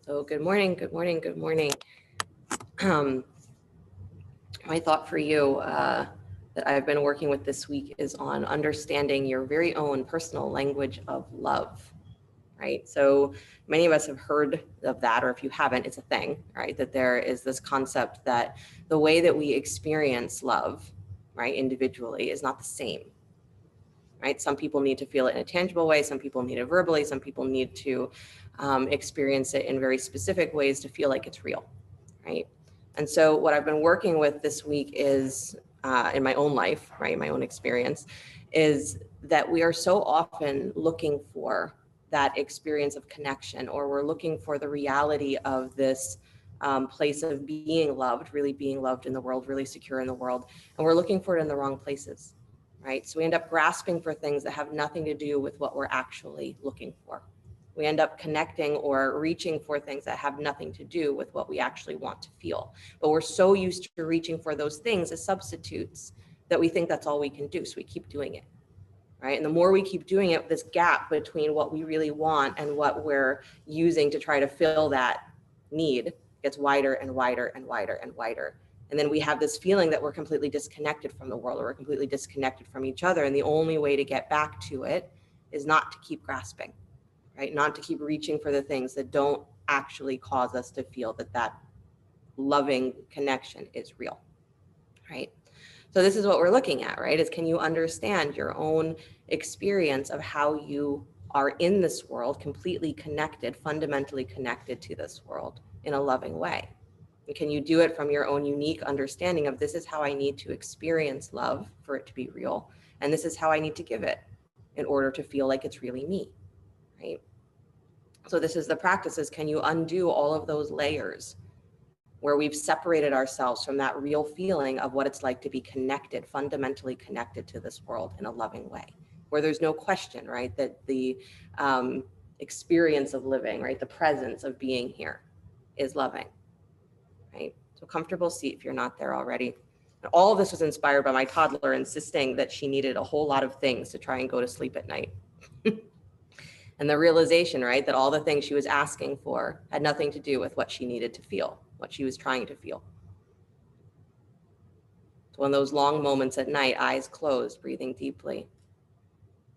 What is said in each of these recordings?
So good morning, good morning, good morning. Um, my thought for you that I've been working with this week is on understanding your very own personal language of love, right? So many of us have heard of that, or if you haven't, it's a thing, right? That there is this concept that the way that we experience love, right, individually is not the same, right? Some people need to feel it in a tangible way. Some people need it verbally. Some people need to experience it in very specific ways to feel like it's real, right? And so what I've been working with this week is in my own life, right, my own experience, is that we are so often looking for that experience of connection, or we're looking for the reality of this place of being loved, really being loved in the world, really secure in the world. And we're looking for it in the wrong places, right? So we end up grasping for things that have nothing to do with what we're actually looking for. We end up connecting or reaching for things that have nothing to do with what we actually want to feel. But we're so used to reaching for those things as substitutes that we think that's all we can do. So we keep doing it, right? And the more we keep doing it, this gap between what we really want and what we're using to try to fill that need gets wider and wider and wider and wider. And then we have this feeling that we're completely disconnected from the world, or we're completely disconnected from each other. And the only way to get back to it is not to keep grasping, right? Not to keep reaching for the things that don't actually cause us to feel that that loving connection is real, right? So this is what we're looking at, right? Is can you understand your own experience of how you are in this world, completely connected, fundamentally connected to this world in a loving way? And can you do it from your own unique understanding of this is how I need to experience love for it to be real, and this is how I need to give it in order to feel like it's really me, right? So this is the practices. Can you undo all of those layers where we've separated ourselves from that real feeling of what it's like to be connected, fundamentally connected to this world in a loving way, where there's no question, right, that the experience of living, right, the presence of being here is loving, right? So comfortable seat if you're not there already. And all of this was inspired by my toddler insisting that she needed a whole lot of things to try and go to sleep at night. And the realization, right, that all the things she was asking for had nothing to do with what she needed to feel, what she was trying to feel. So in those long moments at night, eyes closed, breathing deeply,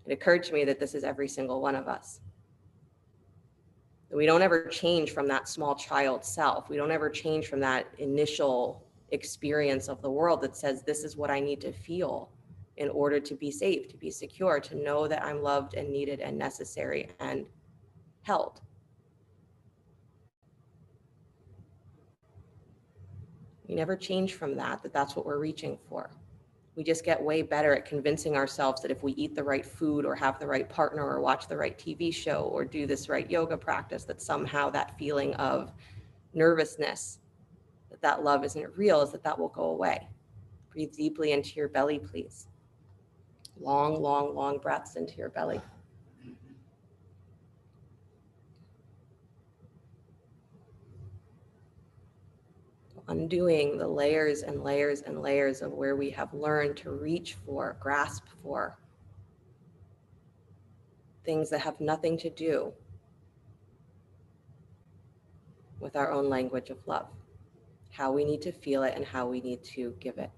it occurred to me that this is every single one of us. We don't ever change from that small child self. We don't ever change from that initial experience of the world that says, this is what I need to feel in order to be safe, to be secure, to know that I'm loved and needed and necessary and held. We never change from that that's what we're reaching for. We just get way better at convincing ourselves that if we eat the right food or have the right partner or watch the right TV show or do this right yoga practice, that somehow that feeling of nervousness, that love isn't real, is that will go away. Breathe deeply into your belly, please. Long, long, long breaths into your belly. Undoing the layers and layers and layers of where we have learned to reach for, grasp for things that have nothing to do with our own language of love, how we need to feel it and how we need to give it.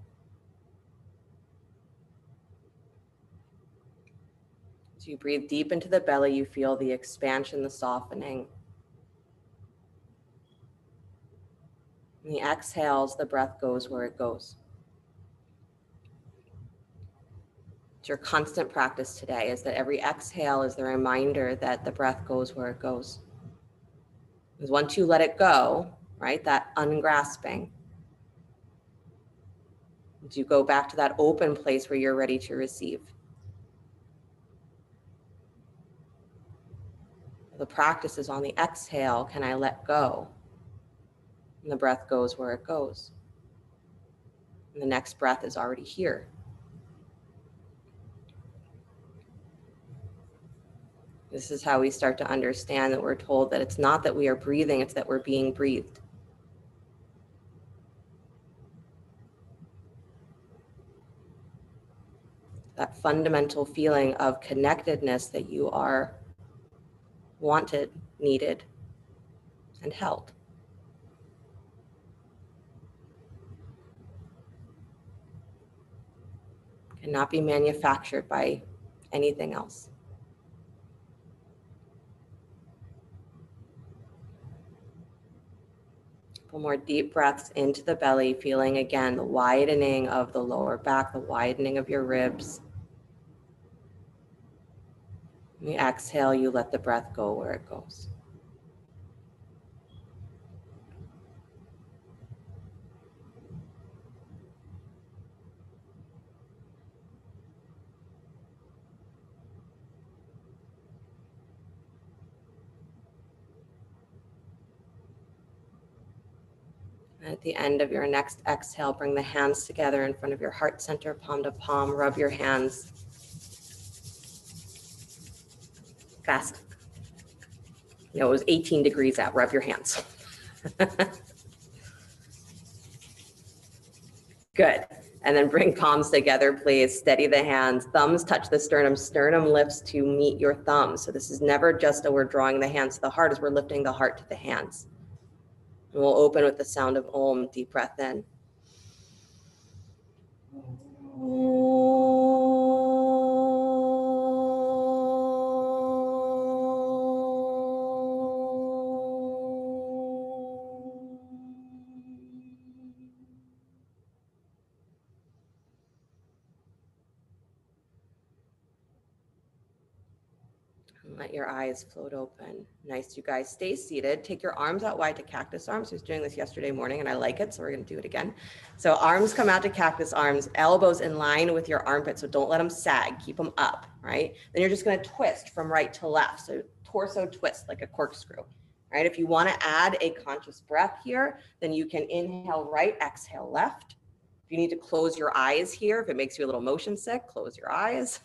As you breathe deep into the belly, you feel the expansion, the softening. And the exhales, the breath goes where it goes. It's your constant practice today, is that every exhale is the reminder that the breath goes where it goes. Because once you let it go, right, that ungrasping, as you go back to that open place where you're ready to receive. The practice is on the exhale, can I let go? And the breath goes where it goes. And the next breath is already here. This is how we start to understand that we're told that it's not that we are breathing, it's that we're being breathed. That fundamental feeling of connectedness that you are wanted, needed, and held. Cannot be manufactured by anything else. Couple more deep breaths into the belly, feeling again the widening of the lower back, the widening of your ribs. When you exhale, you let the breath go where it goes. And at the end of your next exhale, bring the hands together in front of your heart center, palm to palm, rub your hands. Fast. No, it was 18 degrees out, rub your hands. Good. And then bring palms together, please. Steady the hands. Thumbs touch the sternum. Sternum lifts to meet your thumbs. So this is never just a we're drawing the hands to the heart, as we're lifting the heart to the hands. And we'll open with the sound of Om. Deep breath in. Let your eyes float open. Nice, you guys. Stay seated. Take your arms out wide to cactus arms. I was doing this yesterday morning and I like it, so we're going to do it again. So arms come out to cactus arms, elbows in line with your armpits, so don't let them sag. Keep them up, right? Then you're just going to twist from right to left. So torso twist like a corkscrew, right? If you want to add a conscious breath here, then you can inhale right, exhale left. If you need to close your eyes here, if it makes you a little motion sick, close your eyes.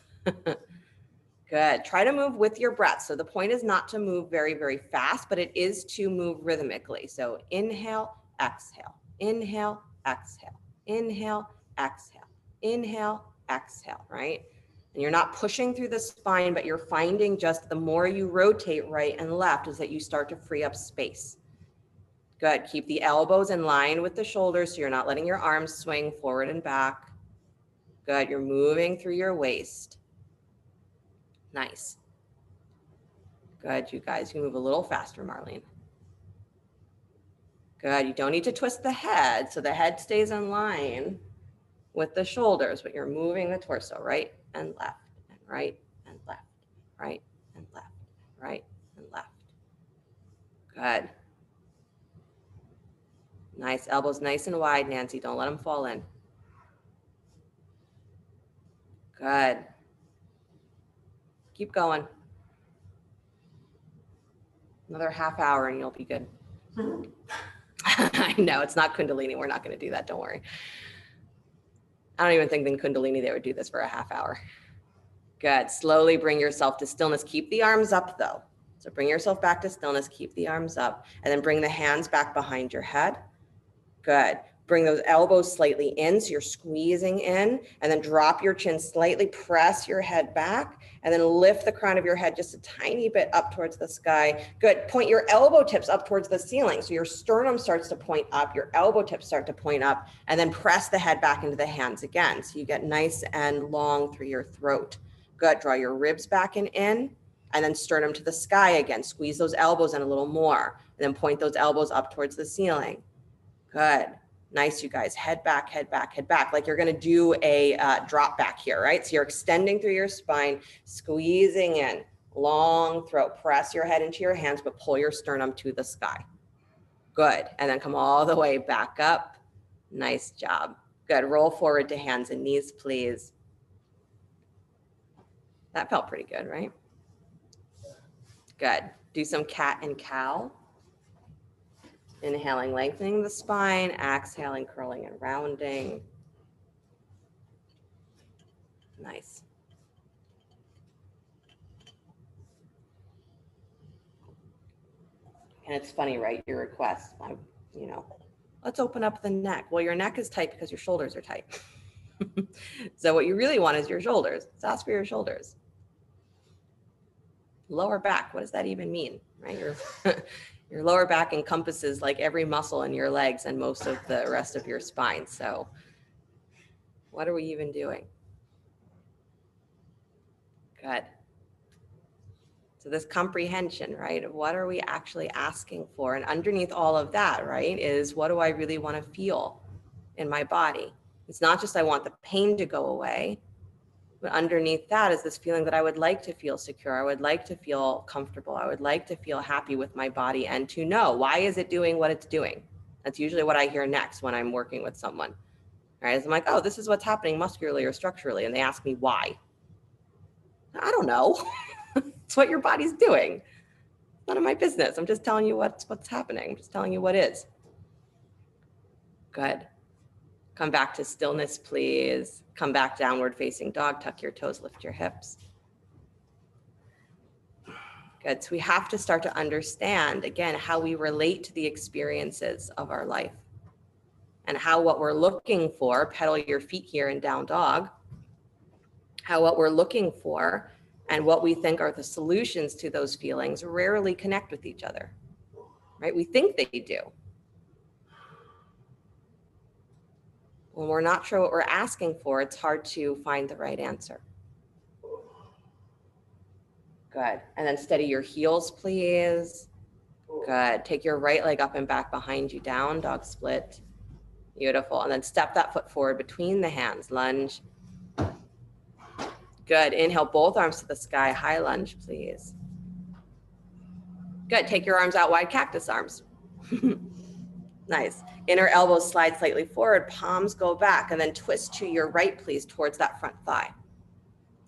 Good. Try to move with your breath. So the point is not to move very, very fast, but it is to move rhythmically. So inhale, exhale, inhale, exhale, inhale, exhale, inhale, exhale, right? And you're not pushing through the spine, but you're finding just the more you rotate right and left is that you start to free up space. Good. Keep the elbows in line with the shoulders so you're not letting your arms swing forward and back. Good. You're moving through your waist. Nice. Good, you guys. You can move a little faster, Marlene. Good. You don't need to twist the head, so the head stays in line with the shoulders, but you're moving the torso right and left and right and left, right and left, right and left. Good. Nice. Elbows nice and wide, Nancy. Don't let them fall in. Good. Keep going. Another half hour and you'll be good. I know, it's not Kundalini. We're not going to do that. Don't worry. I don't even think in Kundalini they would do this for a half hour. Good. Slowly bring yourself to stillness. Keep the arms up though. So bring yourself back to stillness. Keep the arms up and then bring the hands back behind your head. Good. Bring those elbows slightly in. So you're squeezing in and then drop your chin slightly, press your head back and then lift the crown of your head just a tiny bit up towards the sky. Good. Point your elbow tips up towards the ceiling. So your sternum starts to point up, your elbow tips start to point up and then press the head back into the hands again. So you get nice and long through your throat. Good. Draw your ribs back and in and then sternum to the sky again. Squeeze those elbows in a little more and then point those elbows up towards the ceiling. Good. Nice, you guys. Head back, head back, head back. Like you're going to do a drop back here, right? So you're extending through your spine, squeezing in, long throat. Press your head into your hands, but pull your sternum to the sky. Good. And then come all the way back up. Nice job. Good. Roll forward to hands and knees, please. That felt pretty good, right? Good. Do some cat and cow. Inhaling, lengthening the spine, exhaling, curling and rounding. Nice. And it's funny, right? Your request, let's open up the neck. Well, your neck is tight because your shoulders are tight. So what you really want is your shoulders. Let's ask for your shoulders. Lower back, what does that even mean, right? Your Your lower back encompasses like every muscle in your legs and most of the rest of your spine. So what are we even doing? Good. So this comprehension, right, of what are we actually asking for? And underneath all of that, right, is what do I really want to feel in my body? It's not just I want the pain to go away, but underneath that is this feeling that I would like to feel secure. I would like to feel comfortable. I would like to feel happy with my body and to know why is it doing what it's doing. That's usually what I hear next when I'm working with someone. Right? I'm like, oh, this is what's happening muscularly or structurally. And they ask me why. I don't know. It's what your body's doing. None of my business. I'm just telling you what's happening. I'm just telling you what is. Good. Come back to stillness, please. Come back downward facing dog. Tuck your toes, lift your hips. Good. So we have to start to understand, again, how we relate to the experiences of our life and how what we're looking for, pedal your feet here in down dog, how what we're looking for and what we think are the solutions to those feelings rarely connect with each other, right? We think they do. When we're not sure what we're asking for, it's hard to find the right answer. Good. And then steady your heels, please. Good. Take your right leg up and back behind you, down dog split. Beautiful. And then step that foot forward between the hands, lunge. Good. Inhale, both arms to the sky, high lunge, please. Good. Take your arms out wide, cactus arms. Nice. Inner elbows slide slightly forward, palms go back, and then twist to your right, please, towards that front thigh.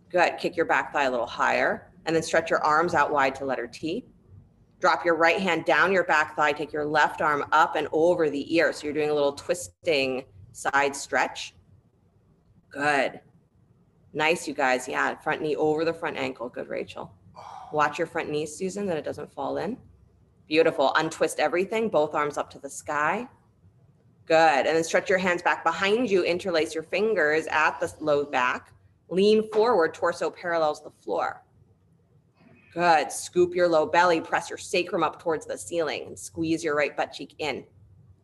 Good. Kick your back thigh a little higher, and then stretch your arms out wide to letter T. Drop your right hand down your back thigh, take your left arm up and over the ear. So you're doing a little twisting side stretch. Good. Nice, you guys. Yeah, front knee over the front ankle. Good, Rachel. Watch your front knee, Susan, that it doesn't fall in. Beautiful. Untwist everything, both arms up to the sky. Good. And then stretch your hands back behind you, interlace your fingers at the low back. Lean forward, torso parallels the floor. Good. Scoop your low belly, press your sacrum up towards the ceiling and squeeze your right butt cheek in.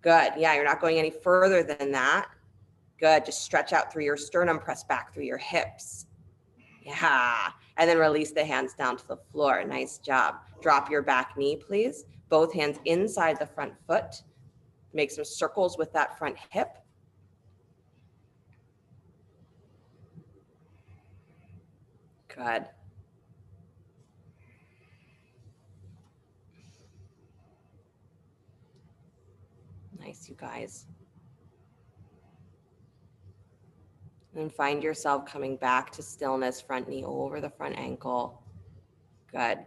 Good. Yeah, you're not going any further than that. Good. Just stretch out through your sternum, press back through your hips. Yeah. And then release the hands down to the floor. Nice job. Drop your back knee, please. Both hands inside the front foot. Make some circles with that front hip. Good. Nice, you guys. And find yourself coming back to stillness, front knee over the front ankle. Good.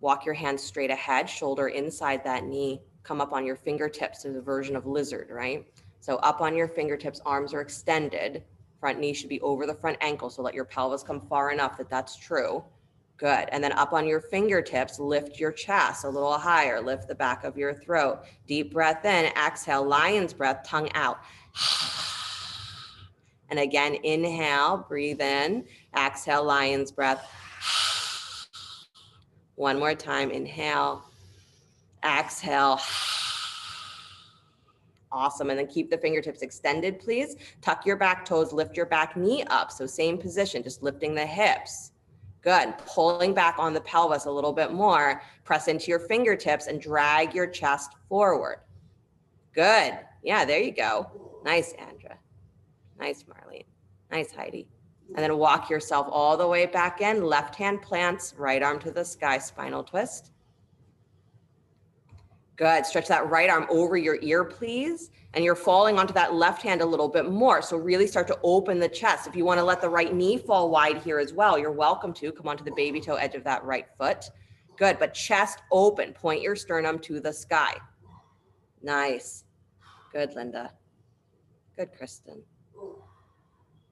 Walk your hands straight ahead, shoulder inside that knee. Come up on your fingertips as a version of lizard, right? So up on your fingertips, arms are extended. Front knee should be over the front ankle, so let your pelvis come far enough that that's true. Good. And then up on your fingertips, lift your chest a little higher. Lift the back of your throat. Deep breath in. Exhale, lion's breath, tongue out. And again, inhale, breathe in. Exhale, lion's breath. One more time. Inhale. Exhale. Awesome. And then keep the fingertips extended, please. Tuck your back toes, lift your back knee up. So same position, just lifting the hips. Good. Pulling back on the pelvis a little bit more. Press into your fingertips and drag your chest forward. Good. Yeah, there you go. Nice, Andra. Nice, Marlene. Nice, Heidi. And then walk yourself all the way back in. Left hand plants, right arm to the sky, spinal twist. Good. Stretch that right arm over your ear, please. And you're falling onto that left hand a little bit more. So really start to open the chest. If you want to let the right knee fall wide here as well, you're welcome to. Come onto the baby toe edge of that right foot. Good. But chest open. Point your sternum to the sky. Nice. Good, Linda. Good, Kristen.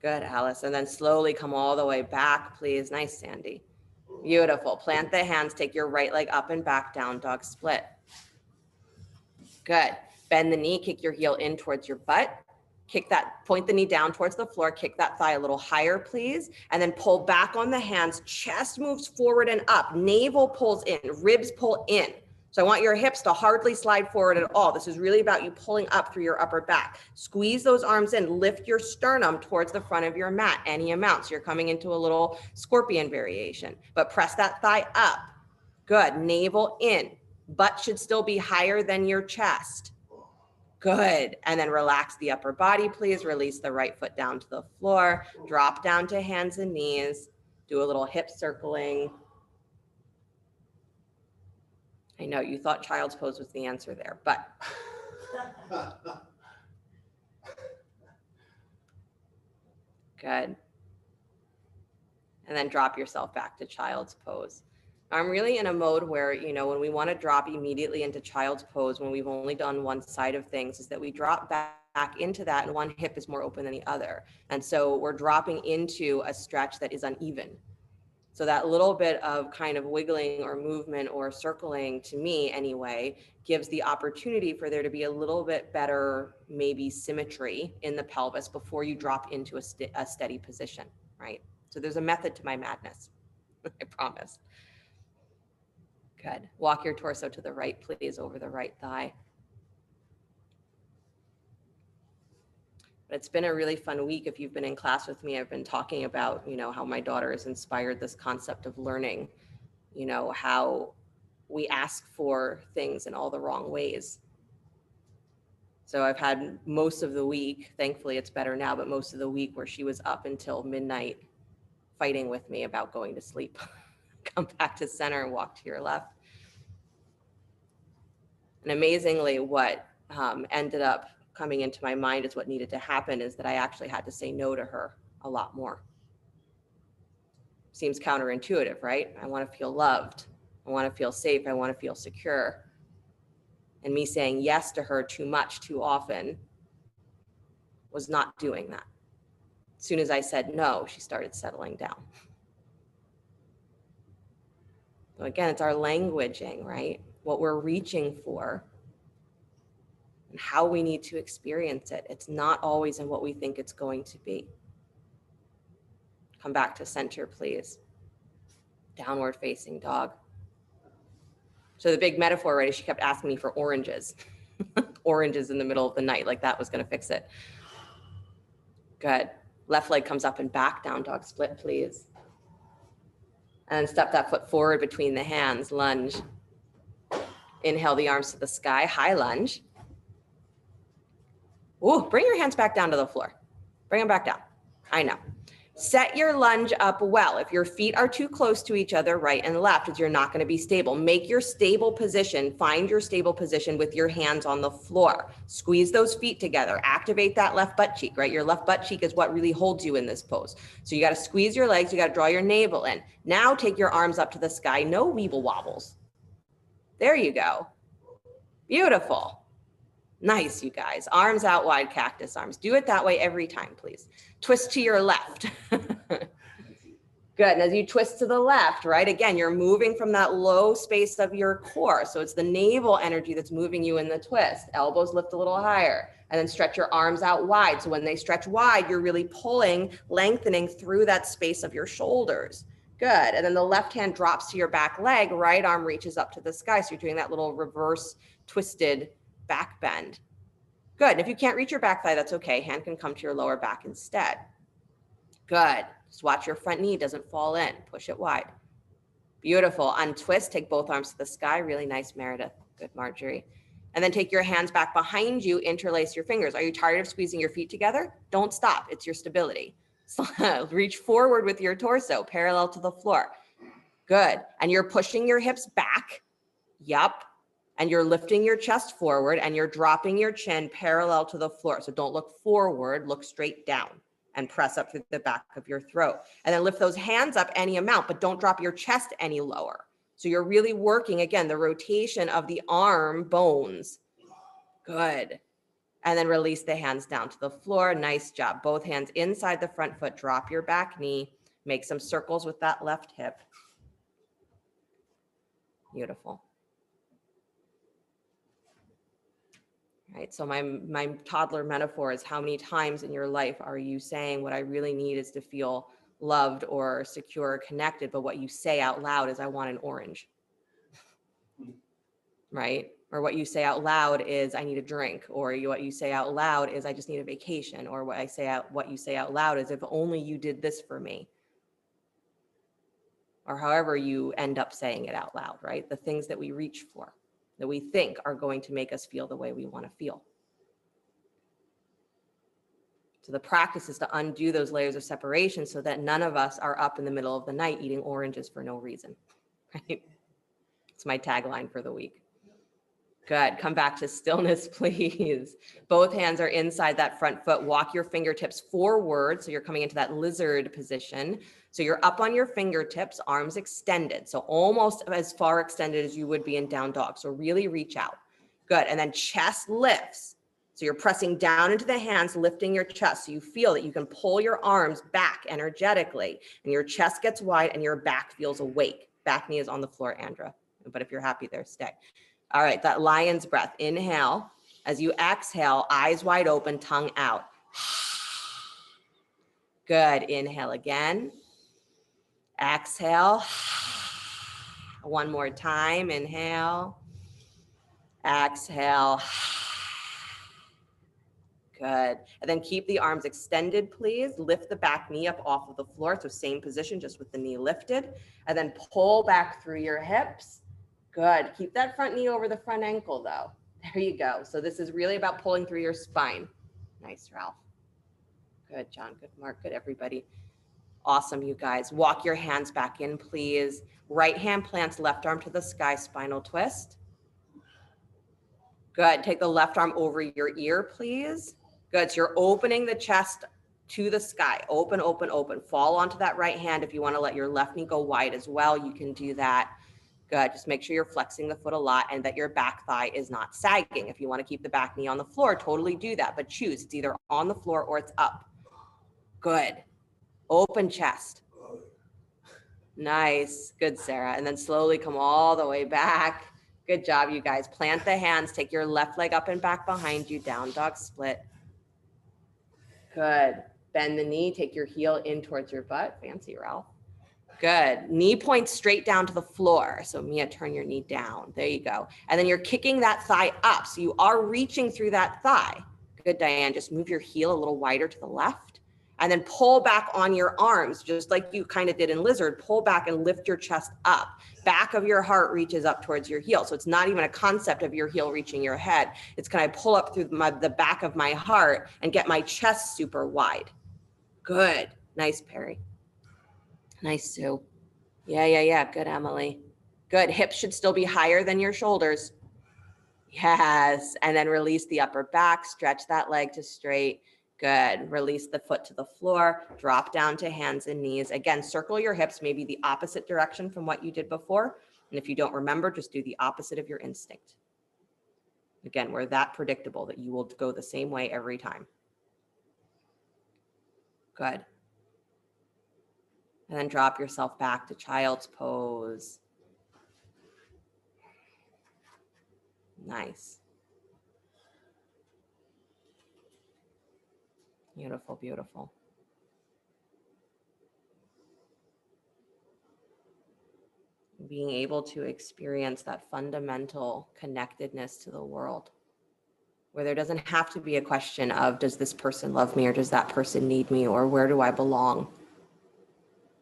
Good, Alice. And then slowly come all the way back, please. Nice, Sandy. Beautiful. Plant the hands. Take your right leg up and back, down dog split. Good. Bend the knee, kick your heel in towards your butt. Point the knee down towards the floor, kick that thigh a little higher, please. And then pull back on the hands. Chest moves forward and up. Navel pulls in, ribs pull in. So I want your hips to hardly slide forward at all. This is really about you pulling up through your upper back. Squeeze those arms in, lift your sternum towards the front of your mat, any amount. So you're coming into a little scorpion variation, but press that thigh up. Good, navel in. Butt should still be higher than your chest. Good, and then relax the upper body, please. Release the right foot down to the floor. Drop down to hands and knees. Do a little hip circling. I know you thought child's pose was the answer there, but good. And then drop yourself back to child's pose. I'm really in a mode where, when we want to drop immediately into child's pose, when we've only done one side of things, is that we drop back into that and one hip is more open than the other. And so we're dropping into a stretch that is uneven. So that little bit of kind of wiggling or movement or circling, to me anyway, gives the opportunity for there to be a little bit better, maybe symmetry in the pelvis before you drop into a steady position, right? So there's a method to my madness, I promise. Good. Walk your torso to the right, please, over the right thigh. But it's been a really fun week. If you've been in class with me, I've been talking about, how my daughter has inspired this concept of learning, how we ask for things in all the wrong ways. So I've had most of the week, thankfully it's better now, but most of the week where she was up until midnight fighting with me about going to sleep. Come back to center and walk to your left. And amazingly, what ended up coming into my mind is what needed to happen is that I actually had to say no to her a lot more. Seems counterintuitive, right? I want to feel loved. I want to feel safe. I want to feel secure. And me saying yes to her too much, too often, was not doing that. As soon as I said no, she started settling down. So again, it's our languaging, right? What we're reaching for and how we need to experience it. It's not always in what we think it's going to be. Come back to center, please. Downward facing dog. So the big metaphor, right, is she kept asking me for oranges. Oranges in the middle of the night, like that was going to fix it. Good. Left leg comes up and back, down dog split, please. And step that foot forward between the hands, lunge. Inhale the arms to the sky, high lunge. Ooh, bring your hands back down to the floor. Bring them back down. I know. Set your lunge up well. If your feet are too close to each other, right and left, you're not going to be stable. Make your stable position. Find your stable position with your hands on the floor. Squeeze those feet together. Activate that left butt cheek, right? Your left butt cheek is what really holds you in this pose. So you got to squeeze your legs. You got to draw your navel in. Now take your arms up to the sky. No weeble wobbles. There you go. Beautiful. Nice, you guys. Arms out wide, cactus arms. Do it that way every time, please. Twist to your left. Good. And as you twist to the left, right, again, you're moving from that low space of your core. So it's the navel energy that's moving you in the twist. Elbows lift a little higher. And then stretch your arms out wide. So when they stretch wide, you're really pulling, lengthening through that space of your shoulders. Good. And then the left hand drops to your back leg. Right arm reaches up to the sky. So you're doing that little reverse twisted back bend. Good. And if you can't reach your back thigh, that's okay. Hand can come to your lower back instead. Good. Just watch your front knee doesn't fall in. Push it wide. Beautiful. Untwist. Take both arms to the sky. Really nice, Meredith. Good, Marjorie. And then take your hands back behind you. Interlace your fingers. Are you tired of squeezing your feet together? Don't stop. It's your stability. So reach forward with your torso parallel to the floor. Good. And you're pushing your hips back. Yup. And you're lifting your chest forward and you're dropping your chin parallel to the floor. So don't look forward, look straight down and press up through the back of your throat. And then lift those hands up any amount, but don't drop your chest any lower. So you're really working, again, the rotation of the arm bones. Good. And then release the hands down to the floor. Nice job. Both hands inside the front foot. Drop your back knee. Make some circles with that left hip. Beautiful. Right. So my toddler metaphor is how many times in your life are you saying what I really need is to feel loved or secure or connected, but what you say out loud is I want an orange. right? Or what you say out loud is, I need a drink. Or what you say out loud is, I just need a vacation. Or what you say out loud is, if only you did this for me. Or however you end up saying it out loud, right? The things that we reach for, that we think are going to make us feel the way we want to feel. So the practice is to undo those layers of separation so that none of us are up in the middle of the night eating oranges for no reason, right? It's my tagline for the week. Good. Come back to stillness, please. Both hands are inside that front foot. Walk your fingertips forward. So you're coming into that lizard position. So you're up on your fingertips, arms extended. So almost as far extended as you would be in down dog. So really reach out. Good. And then chest lifts. So you're pressing down into the hands, lifting your chest. So you feel that you can pull your arms back energetically and your chest gets wide and your back feels awake. Back knee is on the floor, Andra. But if you're happy there, stay. All right, that lion's breath. Inhale. As you exhale, eyes wide open, tongue out. Good. Inhale again. Exhale. One more time. Inhale. Exhale. Good. And then keep the arms extended, please. Lift the back knee up off of the floor. So same position, just with the knee lifted. And then pull back through your hips. Good. Keep that front knee over the front ankle though. There you go. So this is really about pulling through your spine. Nice, Ralph. Good, John. Good, Mark. Good, everybody. Awesome, you guys. Walk your hands back in, please. Right hand plants left arm to the sky, spinal twist. Good. Take the left arm over your ear, please. Good. So you're opening the chest to the sky. Open, open, open. Fall onto that right hand. If you want to let your left knee go wide as well, you can do that. Good. Just make sure you're flexing the foot a lot and that your back thigh is not sagging. If you want to keep the back knee on the floor, totally do that, but choose. It's either on the floor or it's up. Good. Open chest. Nice. Good, Sarah. And then slowly come all the way back. Good job, you guys. Plant the hands. Take your left leg up and back behind you. Down dog split. Good. Bend the knee. Take your heel in towards your butt. Fancy, Ralph. Good. Knee points straight down to the floor. So Mia, turn your knee down. There you go. And then you're kicking that thigh up. So you are reaching through that thigh. Good, Diane. Just move your heel a little wider to the left. And then pull back on your arms, just like you kind of did in lizard. Pull back and lift your chest up. Back of your heart reaches up towards your heel. So it's not even a concept of your heel reaching your head. It's can I pull up through the back of my heart and get my chest super wide. Good. Nice, Perry. Nice, Sue. Yeah. Good, Emily. Good. Hips should still be higher than your shoulders. Yes. And then release the upper back. Stretch that leg to straight. Good. Release the foot to the floor. Drop down to hands and knees. Again, circle your hips, maybe the opposite direction from what you did before. And if you don't remember, just do the opposite of your instinct. Again, we're that predictable that you will go the same way every time. Good. And then drop yourself back to child's pose. Nice. Beautiful, beautiful. Being able to experience that fundamental connectedness to the world, where there doesn't have to be a question of, does this person love me or does that person need me or where do I belong?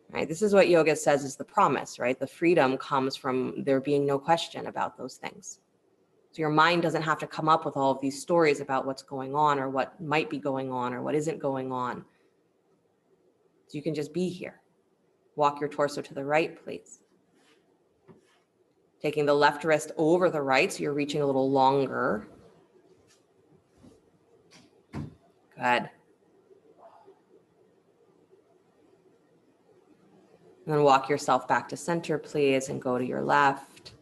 Right? This is what yoga says is the promise, right? The freedom comes from there being no question about those things. So your mind doesn't have to come up with all of these stories about what's going on or what might be going on or what isn't going on. So you can just be here. Walk your torso to the right, please. Taking the left wrist over the right, so you're reaching a little longer. Good. And then walk yourself back to center, please, and go to your left.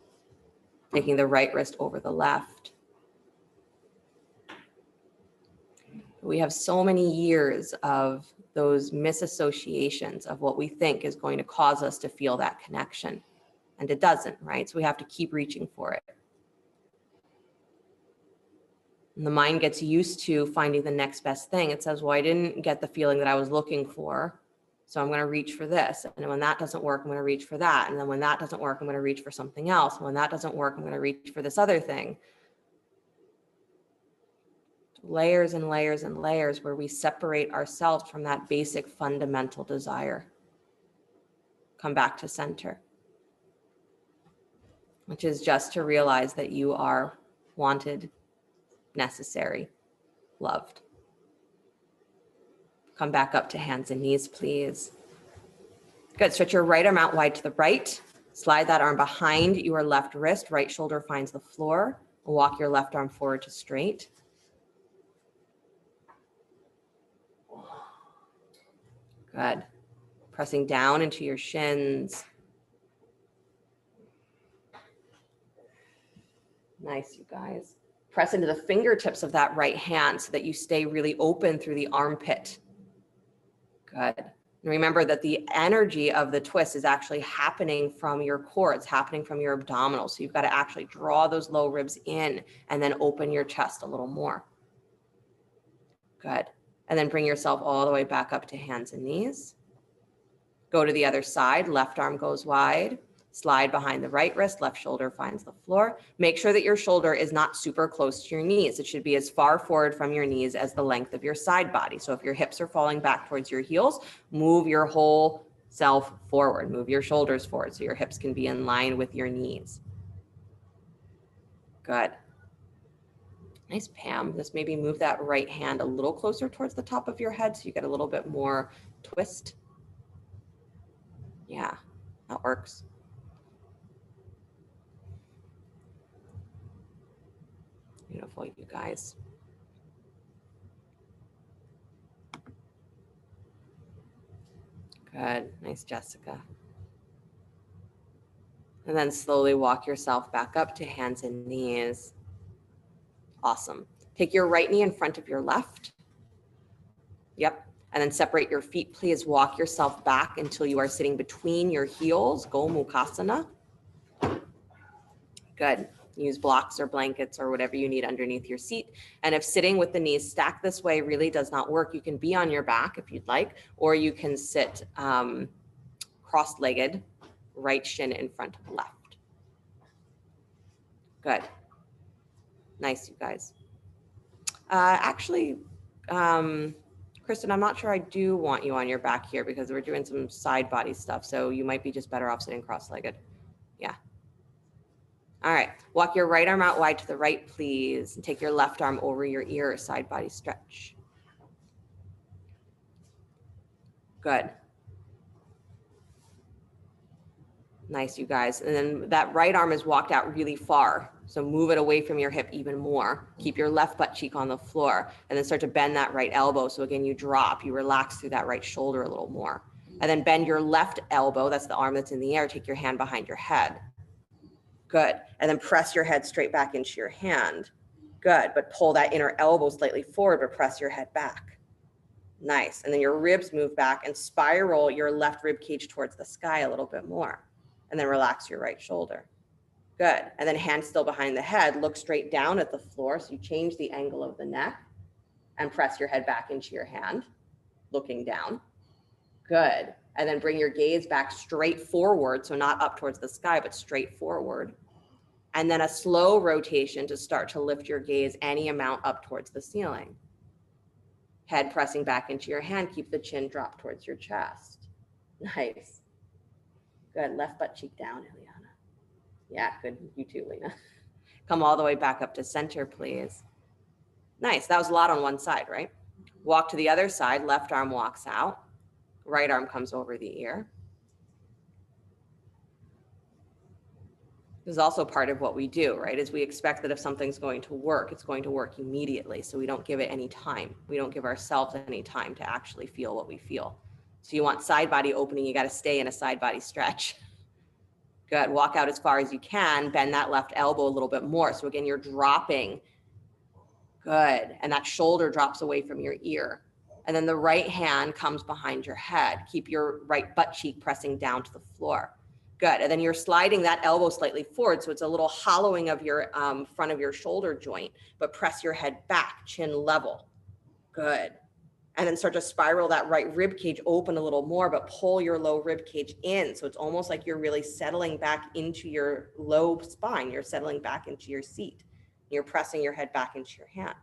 Taking the right wrist over the left. We have so many years of those misassociations of what we think is going to cause us to feel that connection. And it doesn't, right? So we have to keep reaching for it. And the mind gets used to finding the next best thing. It says, well, I didn't get the feeling that I was looking for. So I'm going to reach for this. And when that doesn't work, I'm going to reach for that. And then when that doesn't work, I'm going to reach for something else. And when that doesn't work, I'm going to reach for this other thing. Layers and layers and layers where we separate ourselves from that basic fundamental desire. Come back to center, which is just to realize that you are wanted, necessary, loved. Come back up to hands and knees, please. Good. Stretch your right arm out wide to the right. Slide that arm behind your left wrist. Right shoulder finds the floor. Walk your left arm forward to straight. Good. Pressing down into your shins. Nice, you guys. Press into the fingertips of that right hand so that you stay really open through the armpit. Good. And remember that the energy of the twist is actually happening from your core. It's happening from your abdominal. So you've got to actually draw those low ribs in and then open your chest a little more. Good. And then bring yourself all the way back up to hands and knees. Go to the other side. Left arm goes wide. Slide behind the right wrist. Left shoulder finds the floor. Make sure that your shoulder is not super close to your knees. It should be as far forward from your knees as the length of your side body. So if your hips are falling back towards your heels, move your whole self forward. Move your shoulders forward so your hips can be in line with your knees. Good. Nice, Pam. Just maybe move that right hand a little closer towards the top of your head so you get a little bit more twist. Yeah, that works. Beautiful, you guys. Good. Nice, Jessica. And then slowly walk yourself back up to hands and knees. Awesome. Take your right knee in front of your left. Yep. And then separate your feet. Please walk yourself back until you are sitting between your heels. Go Mukhasana. Good. Use blocks or blankets or whatever you need underneath your seat. And if sitting with the knees stacked this way really does not work, you can be on your back if you'd like, or you can sit cross-legged, right shin in front of left. Good. Nice, you guys. Actually, Kristen, I'm not sure I do want you on your back here because we're doing some side body stuff. So you might be just better off sitting cross-legged. Yeah. All right. Walk your right arm out wide to the right, please. And take your left arm over your ear, side body stretch. Good. Nice, you guys. And then that right arm is walked out really far. So move it away from your hip even more. Keep your left butt cheek on the floor and then start to bend that right elbow. So again, you drop, you relax through that right shoulder a little more. And then bend your left elbow. That's the arm that's in the air. Take your hand behind your head. Good. And then press your head straight back into your hand. Good. But pull that inner elbow slightly forward, but press your head back. Nice. And then your ribs move back and spiral your left rib cage towards the sky a little bit more. And then relax your right shoulder. Good. And then hand still behind the head, look straight down at the floor. So you change the angle of the neck and press your head back into your hand, looking down. Good. And then bring your gaze back straight forward. So not up towards the sky, but straight forward. And then a slow rotation to start to lift your gaze any amount up towards the ceiling. Head pressing back into your hand. Keep the chin dropped towards your chest. Nice. Good. Left butt cheek down, Ileana. Yeah, good. You too, Lena. Come all the way back up to center, please. Nice. That was a lot on one side, right? Walk to the other side. Left arm walks out. Right arm comes over the ear. This is also part of what we do, right? Is we expect that if something's going to work, it's going to work immediately. So we don't give it any time. We don't give ourselves any time to actually feel what we feel. So you want side body opening, you got to stay in a side body stretch. Good. Walk out as far as you can. Bend that left elbow a little bit more. So again, you're dropping. Good. And that shoulder drops away from your ear. And then the right hand comes behind your head. Keep your right butt cheek pressing down to the floor. Good. And then you're sliding that elbow slightly forward. So it's a little hollowing of your front of your shoulder joint, but press your head back, chin level. Good. And then start to spiral that right rib cage open a little more, but pull your low rib cage in. So it's almost like you're really settling back into your low spine. You're settling back into your seat. You're pressing your head back into your hand.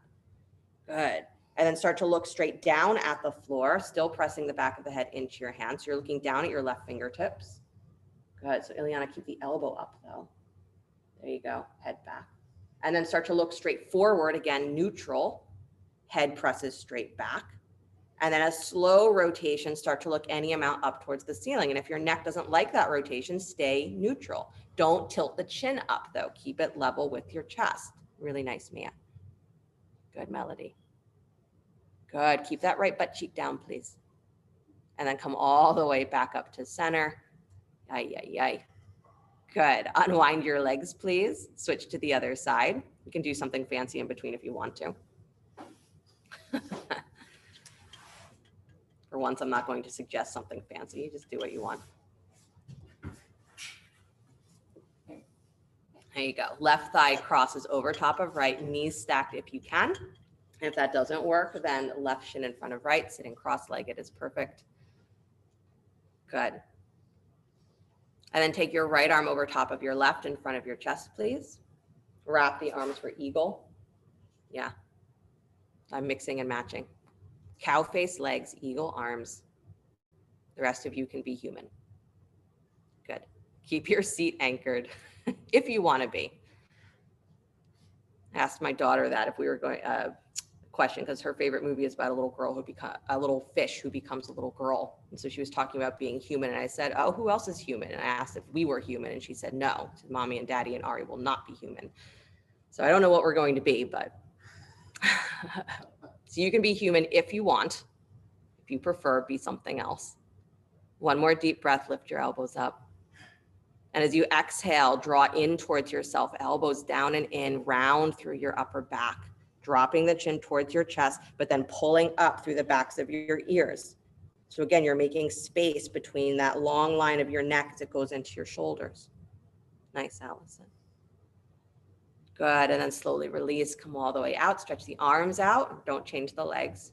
Good. And then start to look straight down at the floor, still pressing the back of the head into your hand. So you're looking down at your left fingertips. Good. So Ileana, keep the elbow up though. There you go. Head back. And then start to look straight forward. Again, neutral. Head presses straight back. And then a slow rotation, start to look any amount up towards the ceiling. And if your neck doesn't like that rotation, stay neutral. Don't tilt the chin up though. Keep it level with your chest. Really nice, Mia. Good, Melody. Good. Keep that right butt cheek down, please. And then come all the way back up to center. Ay, ay, ay. Good. Unwind your legs, please. Switch to the other side. You can do something fancy in between if you want to. For once, I'm not going to suggest something fancy. Just do what you want. There you go. Left thigh crosses over top of right, knees stacked if you can. And if that doesn't work, then left shin in front of right, sitting cross-legged is perfect. Good. And then take your right arm over top of your left in front of your chest, please. Wrap the arms for eagle. Yeah. I'm mixing and matching. Cow face legs, eagle arms. The rest of you can be human. Good. Keep your seat anchored if you want to be. I asked my daughter that if we were going question, because her favorite movie is about a little girl who becomes a little fish who becomes a little girl. And so she was talking about being human. And I said, oh, who else is human? And I asked if we were human. And she said, no, mommy and daddy and Ari will not be human. So I don't know what we're going to be, but so you can be human if you want. If you prefer, be something else. One more deep breath, lift your elbows up. And as you exhale, draw in towards yourself, elbows down and in, round through your upper back, dropping the chin towards your chest, but then pulling up through the backs of your ears. So again, you're making space between that long line of your neck as it goes into your shoulders. Nice, Allison. Good, and then slowly release, come all the way out, stretch the arms out, don't change the legs.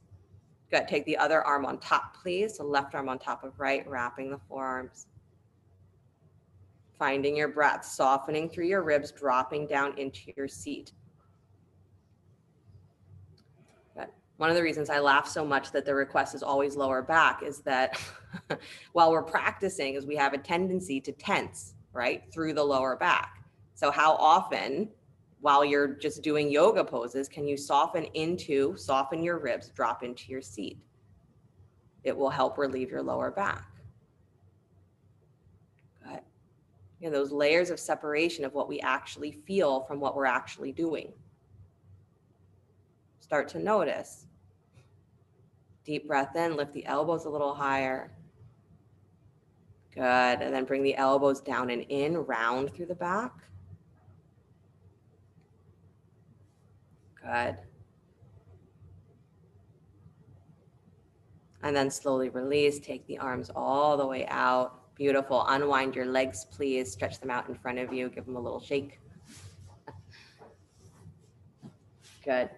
Good, take the other arm on top, please. So left arm on top of right, wrapping the forearms. Finding your breath, softening through your ribs, dropping down into your seat. Good. One of the reasons I laugh so much that the request is always lower back is that while we're practicing is we have a tendency to tense, right, through the lower back. So how often, while you're just doing yoga poses, can you soften your ribs, drop into your seat? It will help relieve your lower back. Good. And those layers of separation of what we actually feel from what we're actually doing. Start to notice. Deep breath in, lift the elbows a little higher. Good, and then bring the elbows down and in, round through the back. Good. And then slowly release, take the arms all the way out. Beautiful, unwind your legs, please. Stretch them out in front of you, give them a little shake. Good.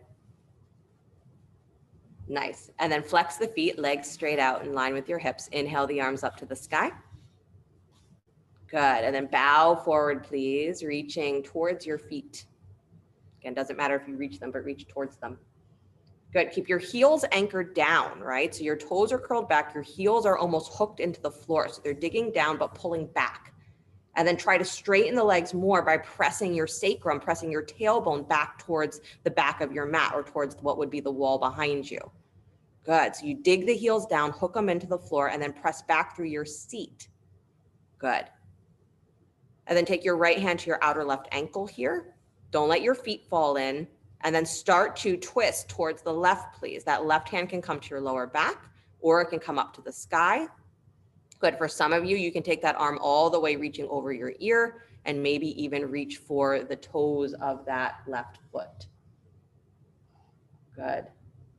Nice, and then flex the feet, legs straight out in line with your hips. Inhale the arms up to the sky. Good, and then bow forward, please, reaching towards your feet. Again, doesn't matter if you reach them, but reach towards them. Good, keep your heels anchored down, right? So your toes are curled back, your heels are almost hooked into the floor. So they're digging down, but pulling back. And then try to straighten the legs more by pressing your sacrum, pressing your tailbone back towards the back of your mat or towards what would be the wall behind you. Good, so you dig the heels down, hook them into the floor, and then press back through your seat. Good. And then take your right hand to your outer left ankle here. Don't let your feet fall in. And then start to twist towards the left, please. That left hand can come to your lower back or it can come up to the sky. Good, for some of you, you can take that arm all the way reaching over your ear and maybe even reach for the toes of that left foot. Good,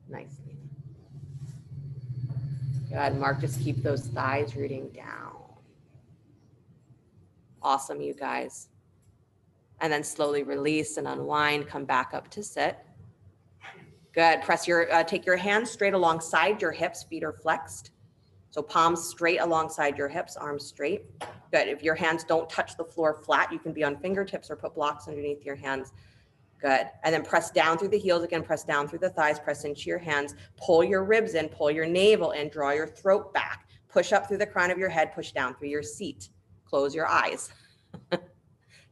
nicely. Good, Mark, just keep those thighs rooting down. Awesome, you guys. And then slowly release and unwind, come back up to sit. Good. Press your, take your hands straight alongside your hips. Feet are flexed. So palms straight alongside your hips, arms straight. Good. If your hands don't touch the floor flat, you can be on fingertips or put blocks underneath your hands. Good. And then press down through the heels again, press down through the thighs, press into your hands, pull your ribs in, pull your navel in, draw your throat back, push up through the crown of your head, push down through your seat. Close your eyes.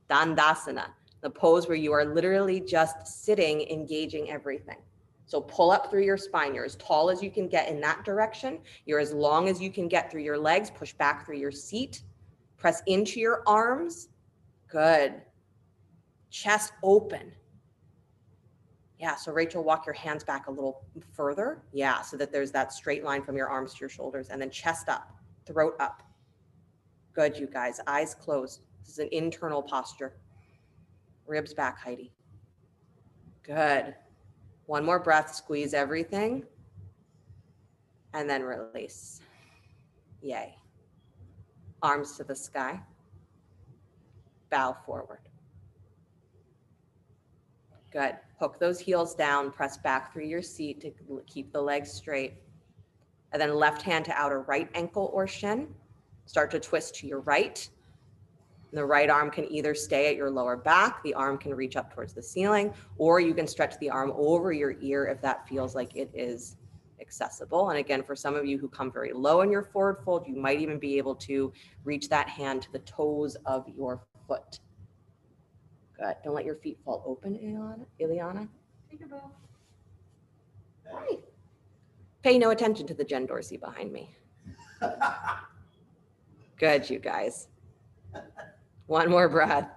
Dandasana, the pose where you are literally just sitting, engaging everything. So pull up through your spine. You're as tall as you can get in that direction. You're as long as you can get through your legs. Push back through your seat. Press into your arms. Good. Chest open. Yeah, so Rachel, walk your hands back a little further. Yeah, so that there's that straight line from your arms to your shoulders, and then chest up, throat up. Good, you guys, eyes closed. This is an internal posture. Ribs back, Heidi. Good. One more breath, squeeze everything, and then release. Yay. Arms to the sky. Bow forward. Good. Hook those heels down, press back through your seat to keep the legs straight. And then left hand to outer right ankle or shin. Start to twist to your right. The right arm can either stay at your lower back, the arm can reach up towards the ceiling, or you can stretch the arm over your ear if that feels like it is accessible. And again, for some of you who come very low in your forward fold, you might even be able to reach that hand to the toes of your foot. Good. Don't let your feet fall open, Ileana. Take your bow. Right. Pay no attention to the Jen Dorsey behind me. Good, you guys. One more breath.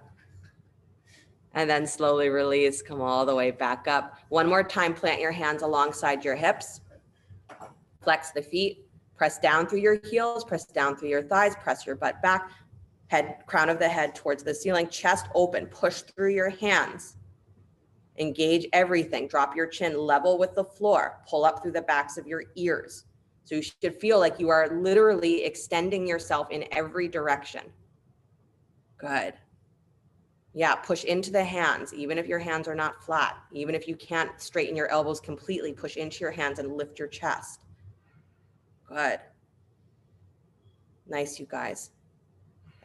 And then slowly release, come all the way back up. One more time, plant your hands alongside your hips. Flex the feet, press down through your heels, press down through your thighs, press your butt back, head, crown of the head towards the ceiling, chest open, push through your hands. Engage everything, drop your chin level with the floor, pull up through the backs of your ears. So you should feel like you are literally extending yourself in every direction. Good. Yeah, push into the hands, even if your hands are not flat, even if you can't straighten your elbows completely, push into your hands and lift your chest. Good. Nice, you guys.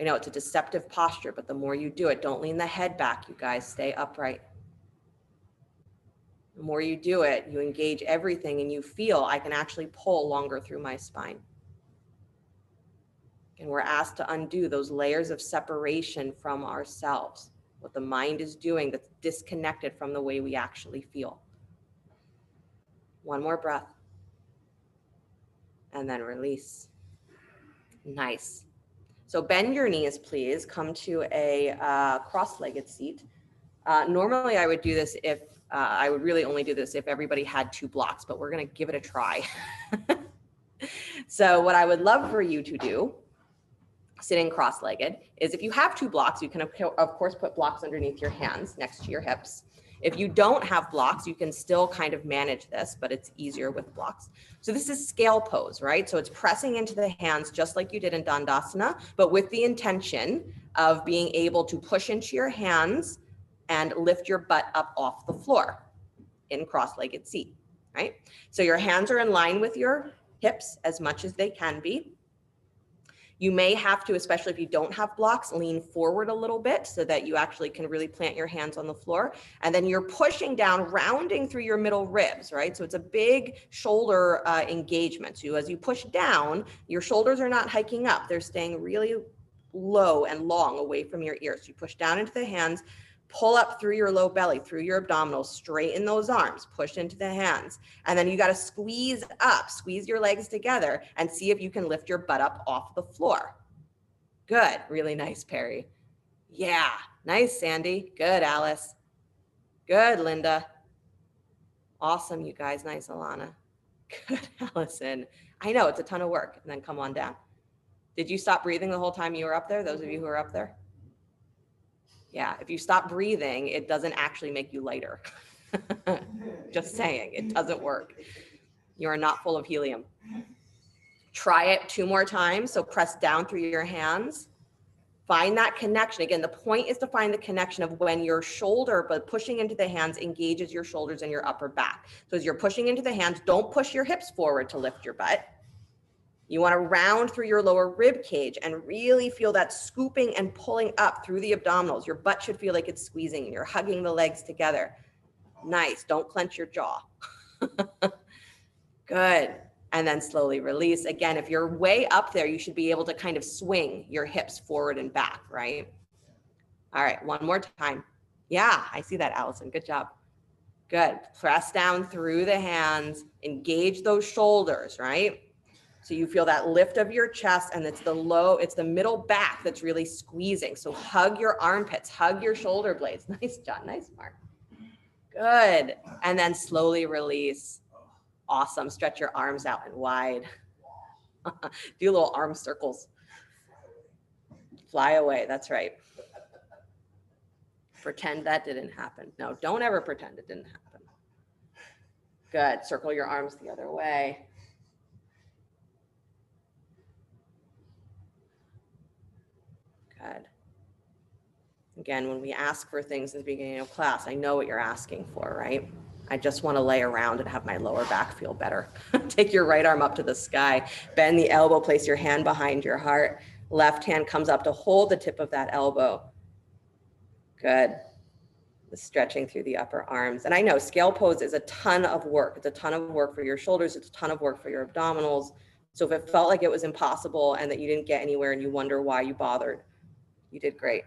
I know it's a deceptive posture, but the more you do it, don't lean the head back, you guys, stay upright. The more you do it, you engage everything and you feel I can actually pull longer through my spine. And we're asked to undo those layers of separation from ourselves, what the mind is doing that's disconnected from the way we actually feel. One more breath. And then release. Nice. So bend your knees, please. Come to a cross-legged seat. Normally I would do this if, I would really only do this if everybody had 2 blocks, but we're gonna give it a try. So what I would love for you to do, sitting cross-legged, is if you have 2 blocks, you can of course put blocks underneath your hands next to your hips. If you don't have blocks, you can still kind of manage this, but it's easier with blocks. So this is scale pose, right? So it's pressing into the hands just like you did in Dandasana, but with the intention of being able to push into your hands and lift your butt up off the floor in cross-legged seat, right? So your hands are in line with your hips as much as they can be. You may have to, especially if you don't have blocks, lean forward a little bit so that you actually can really plant your hands on the floor. And then you're pushing down, rounding through your middle ribs, right? So it's a big shoulder engagement. So as you push down, your shoulders are not hiking up. They're staying really low and long away from your ears. So you push down into the hands, pull up through your low belly, through your abdominals, straighten those arms, push into the hands. And then you got to squeeze up, squeeze your legs together and see if you can lift your butt up off the floor. Good. Really nice, Perry. Yeah. Nice, Sandy. Good, Alice. Good, Linda. Awesome, you guys. Nice, Alana. Good, Allison. I know it's a ton of work. And then come on down. Did you stop breathing the whole time you were up there? Those of you who are up there? Yeah, if you stop breathing, it doesn't actually make you lighter. Just saying, it doesn't work. You are not full of helium. Try it 2 more times. So press down through your hands. Find that connection. Again, the point is to find the connection of when your shoulder, but pushing into the hands engages your shoulders and your upper back. So as you're pushing into the hands, don't push your hips forward to lift your butt. You want to round through your lower rib cage and really feel that scooping and pulling up through the abdominals. Your butt should feel like it's squeezing and you're hugging the legs together. Nice. Don't clench your jaw. Good. And then slowly release. Again, if you're way up there, you should be able to kind of swing your hips forward and back, right? All right, one more time. Yeah, I see that, Allison. Good job. Good. Press down through the hands, engage those shoulders, right? So you feel that lift of your chest, and it's the middle back that's really squeezing. So hug your armpits, hug your shoulder blades. Nice, John. Nice, Mark. Good. And then slowly release. Awesome. Stretch your arms out and wide. Do little arm circles. Fly away. That's right. Pretend that didn't happen. No, don't ever pretend it didn't happen. Good. Circle your arms the other way. Good. Again, when we ask for things at the beginning of class, I know what you're asking for, right? I just want to lay around and have my lower back feel better. Take your right arm up to the sky, bend the elbow, place your hand behind your heart. Left hand comes up to hold the tip of that elbow. Good. The stretching through the upper arms. And I know scale pose is a ton of work. It's a ton of work for your shoulders. It's a ton of work for your abdominals. So if it felt like it was impossible and that you didn't get anywhere and you wonder why you bothered, you did great.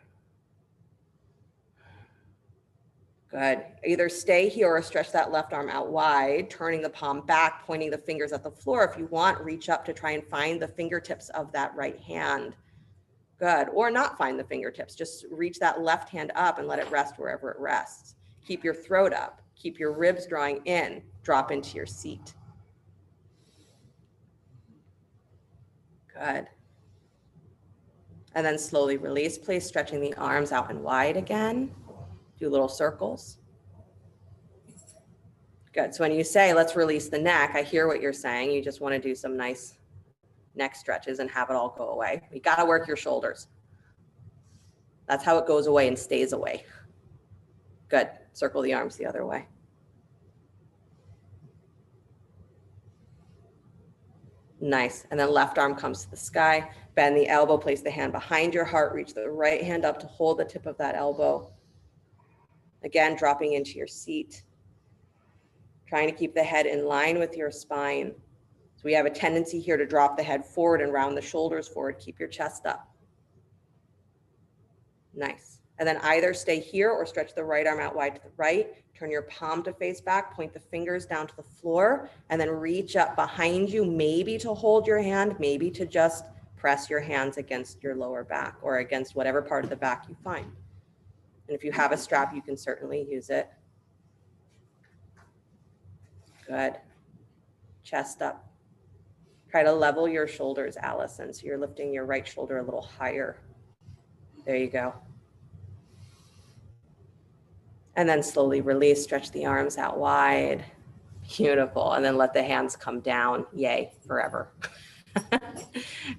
Good. Either stay here or stretch that left arm out wide, turning the palm back, pointing the fingers at the floor. If you want, reach up to try and find the fingertips of that right hand. Good. Or not find the fingertips. Just reach that left hand up and let it rest wherever it rests. Keep your throat up. Keep your ribs drawing in. Drop into your seat. Good. And then slowly release, please, stretching the arms out and wide again. Do little circles. Good. So when you say, let's release the neck, I hear what you're saying. You just want to do some nice neck stretches and have it all go away. You got to work your shoulders. That's how it goes away and stays away. Good. Circle the arms the other way. Nice. And then left arm comes to the sky. Bend the elbow, place the hand behind your heart, reach the right hand up to hold the tip of that elbow. Again, dropping into your seat. Trying to keep the head in line with your spine. So we have a tendency here to drop the head forward and round the shoulders forward. Keep your chest up. Nice. And then either stay here or stretch the right arm out wide to the right. Turn your palm to face back, point the fingers down to the floor, and then reach up behind you, maybe to hold your hand, maybe to just press your hands against your lower back or against whatever part of the back you find. And if you have a strap, you can certainly use it. Good. Chest up. Try to level your shoulders, Allison. So you're lifting your right shoulder a little higher. There you go. And then slowly release, stretch the arms out wide. Beautiful. And then let the hands come down. Yay, forever.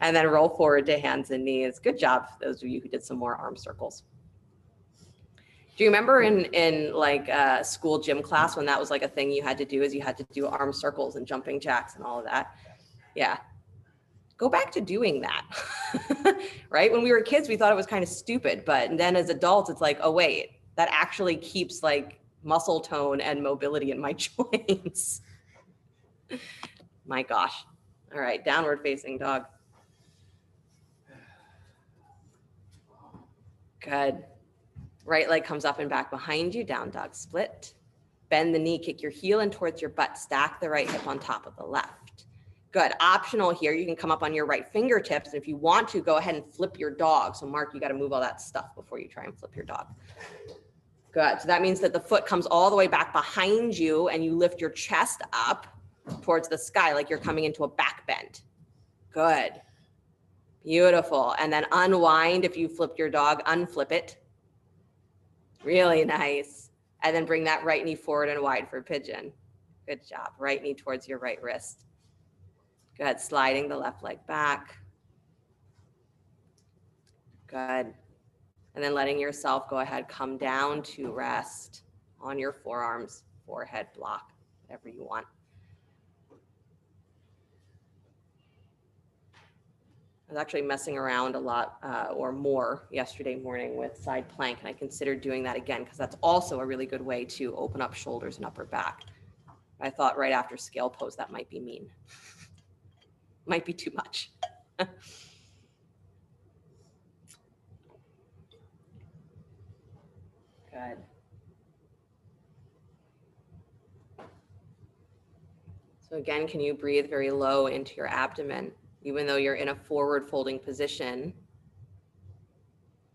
And then roll forward to hands and knees. Good job, those of you who did some more arm circles. Do you remember in like school gym class when that was like a thing you had to do, is you had to do arm circles and jumping jacks and all of that? Yeah. Go back to doing that. Right? When we were kids, we thought it was kind of stupid, but then as adults, it's like, oh wait, that actually keeps like muscle tone and mobility in my joints. My gosh. All right, downward facing dog. Good. Right leg comes up and back behind you, down dog split. Bend the knee, kick your heel in towards your butt, stack the right hip on top of the left. Good. Optional here, you can come up on your right fingertips. And if you want to, go ahead and flip your dog. So Mark, you got to move all that stuff before you try and flip your dog. Good. So that means that the foot comes all the way back behind you and you lift your chest up towards the sky like you're coming into a back bend. Good. Beautiful. And then unwind. If you flipped your dog, unflip it. Really nice. And then bring that right knee forward and wide for pigeon. Good job. Right knee towards your right wrist. Good. Sliding the left leg back. Good. And then letting yourself go ahead, come down to rest on your forearms, forehead block, whatever you want. I was actually messing around a lot or more yesterday morning with side plank, and I considered doing that again because that's also a really good way to open up shoulders and upper back. I thought right after scale pose that might be mean. Might be too much. Good. So again, can you breathe very low into your abdomen? Even though you're in a forward folding position,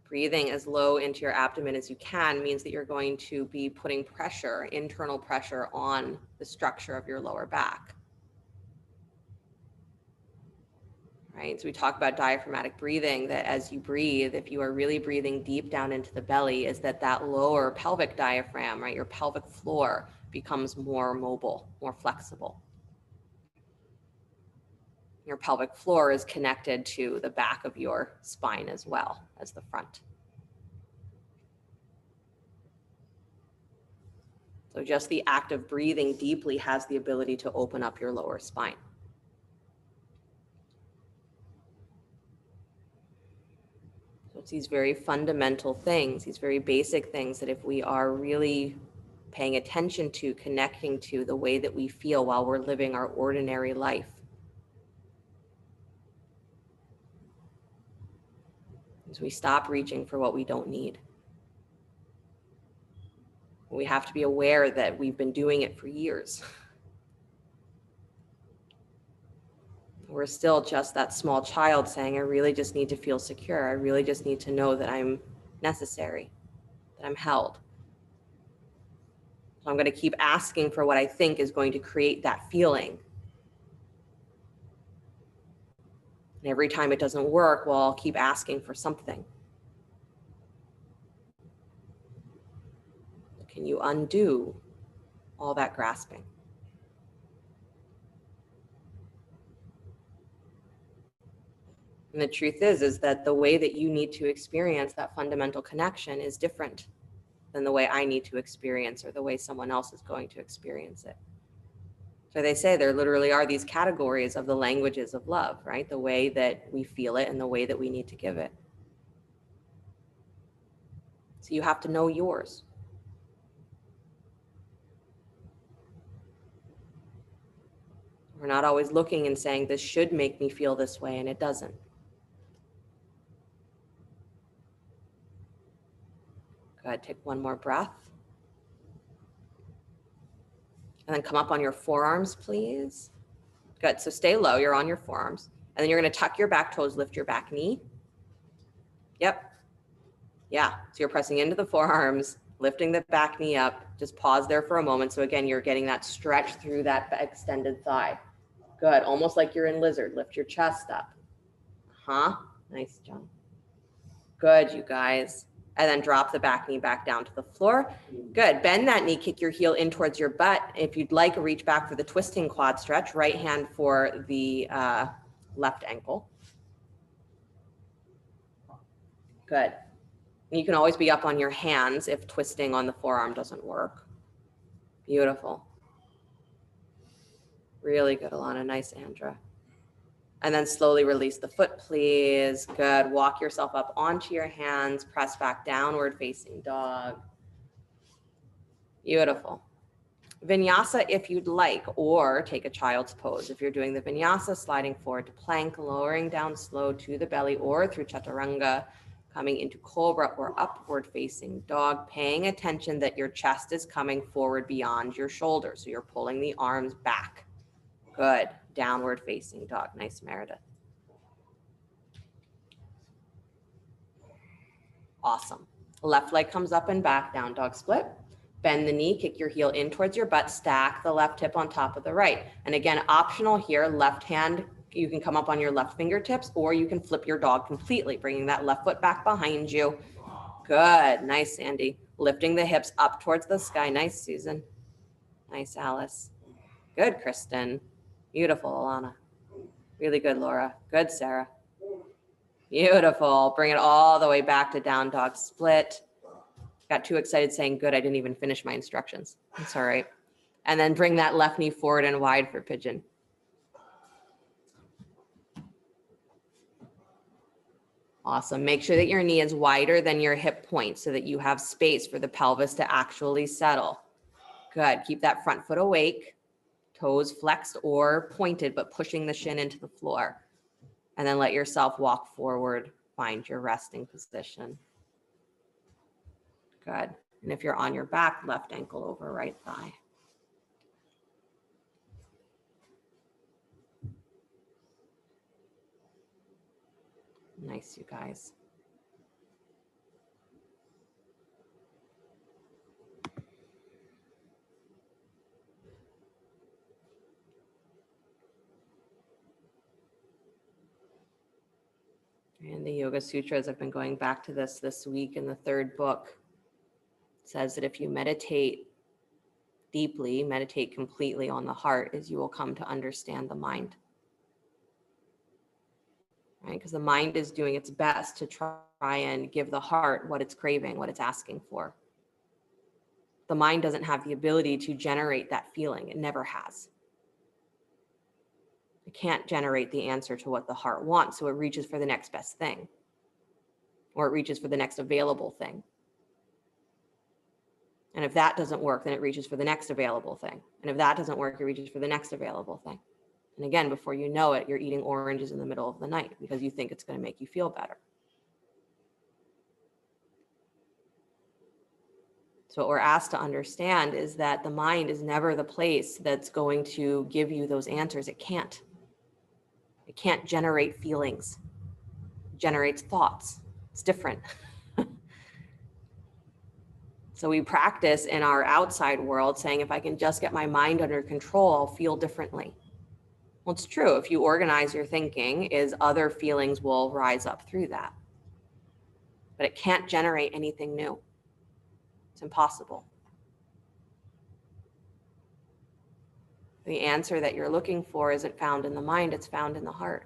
breathing as low into your abdomen as you can means that you're going to be putting pressure, internal pressure on the structure of your lower back. Right? So we talk about diaphragmatic breathing, that as you breathe, if you are really breathing deep down into the belly, is that lower pelvic diaphragm, right, your pelvic floor becomes more mobile, more flexible. Your pelvic floor is connected to the back of your spine as well as the front. So just the act of breathing deeply has the ability to open up your lower spine. So it's these very fundamental things, these very basic things that if we are really paying attention to, connecting to the way that we feel while we're living our ordinary life, as we stop reaching for what we don't need. We have to be aware that we've been doing it for years. We're still just that small child saying, I really just need to feel secure. I really just need to know that I'm necessary, that I'm held. So I'm going to keep asking for what I think is going to create that feeling. And every time it doesn't work, well, I'll keep asking for something. Can you undo all that grasping? And the truth is that the way that you need to experience that fundamental connection is different than the way I need to experience or the way someone else is going to experience it. So they say there literally are these categories of the languages of love, right? The way that we feel it and the way that we need to give it. So you have to know yours. We're not always looking and saying, this should make me feel this way, and it doesn't. Go ahead, take one more breath. And then come up on your forearms, please. Good, so stay low, you're on your forearms. And then you're gonna tuck your back toes, lift your back knee. Yep, yeah, so you're pressing into the forearms, lifting the back knee up. Just pause there for a moment. So again, you're getting that stretch through that extended thigh. Good, almost like you're in lizard. Lift your chest up. Nice jump. Good, you guys. And then drop the back knee back down to the floor. Good, bend that knee, kick your heel in towards your butt. If you'd like, reach back for the twisting quad stretch. Right hand for the left ankle. Good. You can always be up on your hands if twisting on the forearm doesn't work. Beautiful. Really good, Alana. Nice, Andra. And then slowly release the foot, please. Good. Walk yourself up onto your hands. Press back, downward facing dog. Beautiful. Vinyasa if you'd like, or take a child's pose. If you're doing the vinyasa, sliding forward to plank, lowering down slow to the belly or through chaturanga, coming into cobra or upward facing dog, paying attention that your chest is coming forward beyond your shoulders. So you're pulling the arms back. Good. Downward facing dog. Nice, Meredith. Awesome. Left leg comes up and back, down dog split. Bend the knee, kick your heel in towards your butt, stack the left hip on top of the right. And again, optional here, left hand, you can come up on your left fingertips, or you can flip your dog completely, bringing that left foot back behind you. Good. Nice, Sandy. Lifting the hips up towards the sky. Nice, Susan. Nice, Alice. Good, Kristen. Beautiful, Alana. Really good, Laura. Good, Sarah. Beautiful. Bring it all the way back to down dog split. Got too excited saying good. I didn't even finish my instructions. That's all right. And then bring that left knee forward and wide for pigeon. Awesome. Make sure that your knee is wider than your hip point so that you have space for the pelvis to actually settle. Good. Keep that front foot awake, toes flexed or pointed, but pushing the shin into the floor. And then let yourself walk forward. Find your resting position. Good. And if you're on your back, left ankle over right thigh. Nice, you guys. And the Yoga Sutras, I've been going back to this week in the third book. It says that if you meditate deeply, meditate completely on the heart, is you will come to understand the mind. Right? Because the mind is doing its best to try and give the heart what it's craving, what it's asking for. The mind doesn't have the ability to generate that feeling. It never has. It can't generate the answer to what the heart wants, so it reaches for the next best thing, or it reaches for the next available thing. And if that doesn't work, then it reaches for the next available thing. And if that doesn't work, it reaches for the next available thing. And again, before you know it, you're eating oranges in the middle of the night because you think it's going to make you feel better. So what we're asked to understand is that the mind is never the place that's going to give you those answers. It can't. It can't generate feelings. It generates thoughts. It's different. So we practice in our outside world saying, if I can just get my mind under control, I'll feel differently. Well, it's true. If you organize your thinking, is other feelings will rise up through that. But it can't generate anything new. It's impossible. The answer that you're looking for isn't found in the mind, it's found in the heart.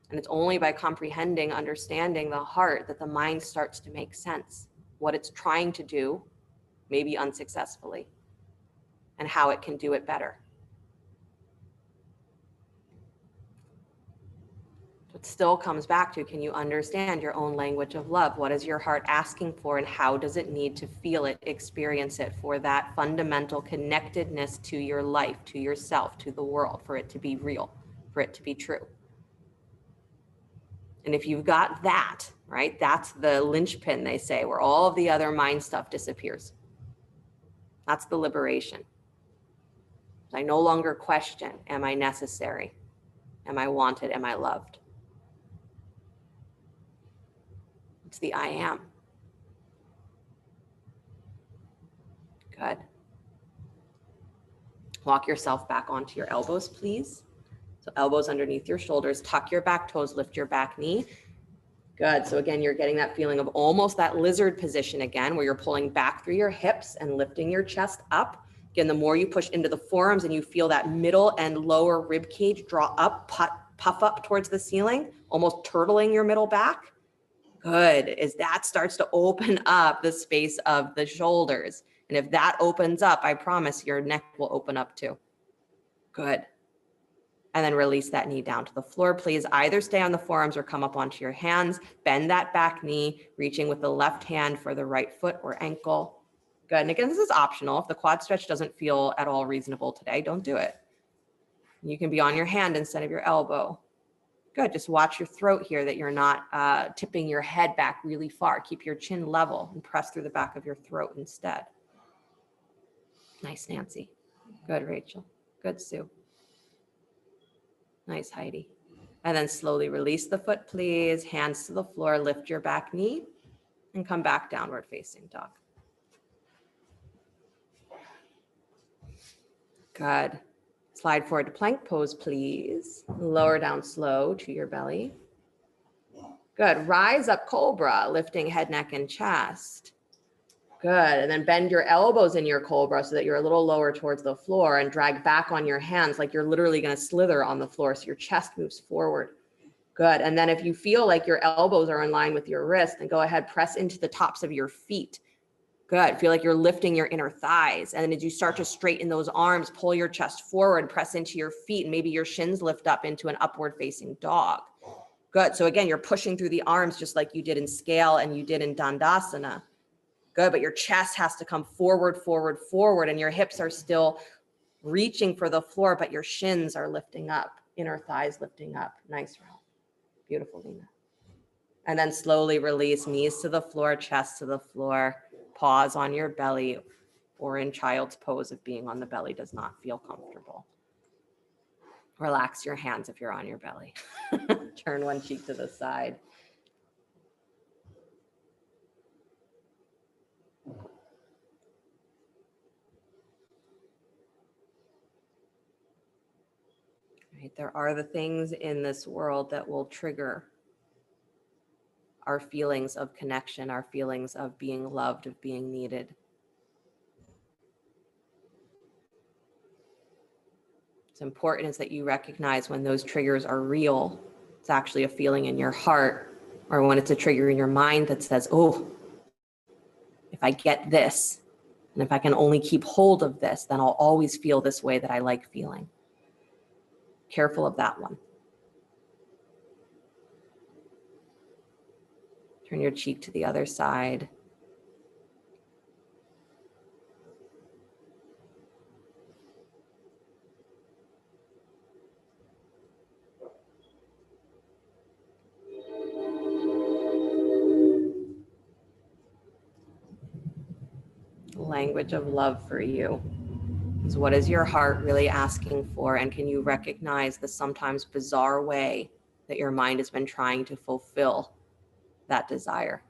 And it's only by comprehending, understanding the heart that the mind starts to make sense. What it's trying to do, maybe unsuccessfully, and how it can do it better. It still comes back to, can you understand your own language of love? What is your heart asking for, and how does it need to feel it, experience it, for that fundamental connectedness to your life, to yourself, to the world, for it to be real, for it to be true? And if you've got that, right, that's the linchpin, they say, where all of the other mind stuff disappears. That's the liberation. I no longer question, am I necessary? Am I wanted? Am I loved? It's the I am. Good. Walk yourself back onto your elbows, please. So elbows underneath your shoulders, tuck your back toes, lift your back knee. Good. So again, you're getting that feeling of almost that lizard position again, where you're pulling back through your hips and lifting your chest up. Again, the more you push into the forearms and you feel that middle and lower rib cage draw up, puff up towards the ceiling, almost turtling your middle back. Good. As that starts to open up the space of the shoulders. And if that opens up, I promise your neck will open up too. Good. And then release that knee down to the floor. Please either stay on the forearms or come up onto your hands. Bend that back knee, reaching with the left hand for the right foot or ankle. Good. And again, this is optional. If the quad stretch doesn't feel at all reasonable today, don't do it. You can be on your hand instead of your elbow. Good. Just watch your throat here, that you're not tipping your head back really far. Keep your chin level and press through the back of your throat instead. Nice, Nancy. Good, Rachel. Good, Sue. Nice, Heidi. And then slowly release the foot, please. Hands to the floor, lift your back knee, and come back downward facing dog. Good. Slide forward to plank pose, please. Lower down slow to your belly. Good. Rise up cobra, lifting head, neck, and chest. Good. And then bend your elbows in your cobra so that you're a little lower towards the floor, and drag back on your hands like you're literally going to slither on the floor so your chest moves forward. Good. And then if you feel like your elbows are in line with your wrist, then go ahead, press into the tops of your feet. Good. Feel like you're lifting your inner thighs. And then as you start to straighten those arms, pull your chest forward, press into your feet, and maybe your shins lift up into an upward facing dog. Good. So again, you're pushing through the arms just like you did in scale and you did in Dandasana. Good. But your chest has to come forward, forward, forward, and your hips are still reaching for the floor, but your shins are lifting up, inner thighs lifting up. Nice, Ralph. Beautiful, Lena. And then slowly release, knees to the floor, chest to the floor. Pause on your belly or in child's pose if being on the belly does not feel comfortable. Relax your hands if you're on your belly. Turn one cheek to the side. Right? There are the things in this world that will trigger our feelings of connection, our feelings of being loved, of being needed. What's important is that you recognize when those triggers are real, it's actually a feeling in your heart, or when it's a trigger in your mind that says, oh, if I get this, and if I can only keep hold of this, then I'll always feel this way that I like feeling. Careful of that one. Turn your cheek to the other side. Language of love for you is, what is your heart really asking for? And can you recognize the sometimes bizarre way that your mind has been trying to fulfill that desire?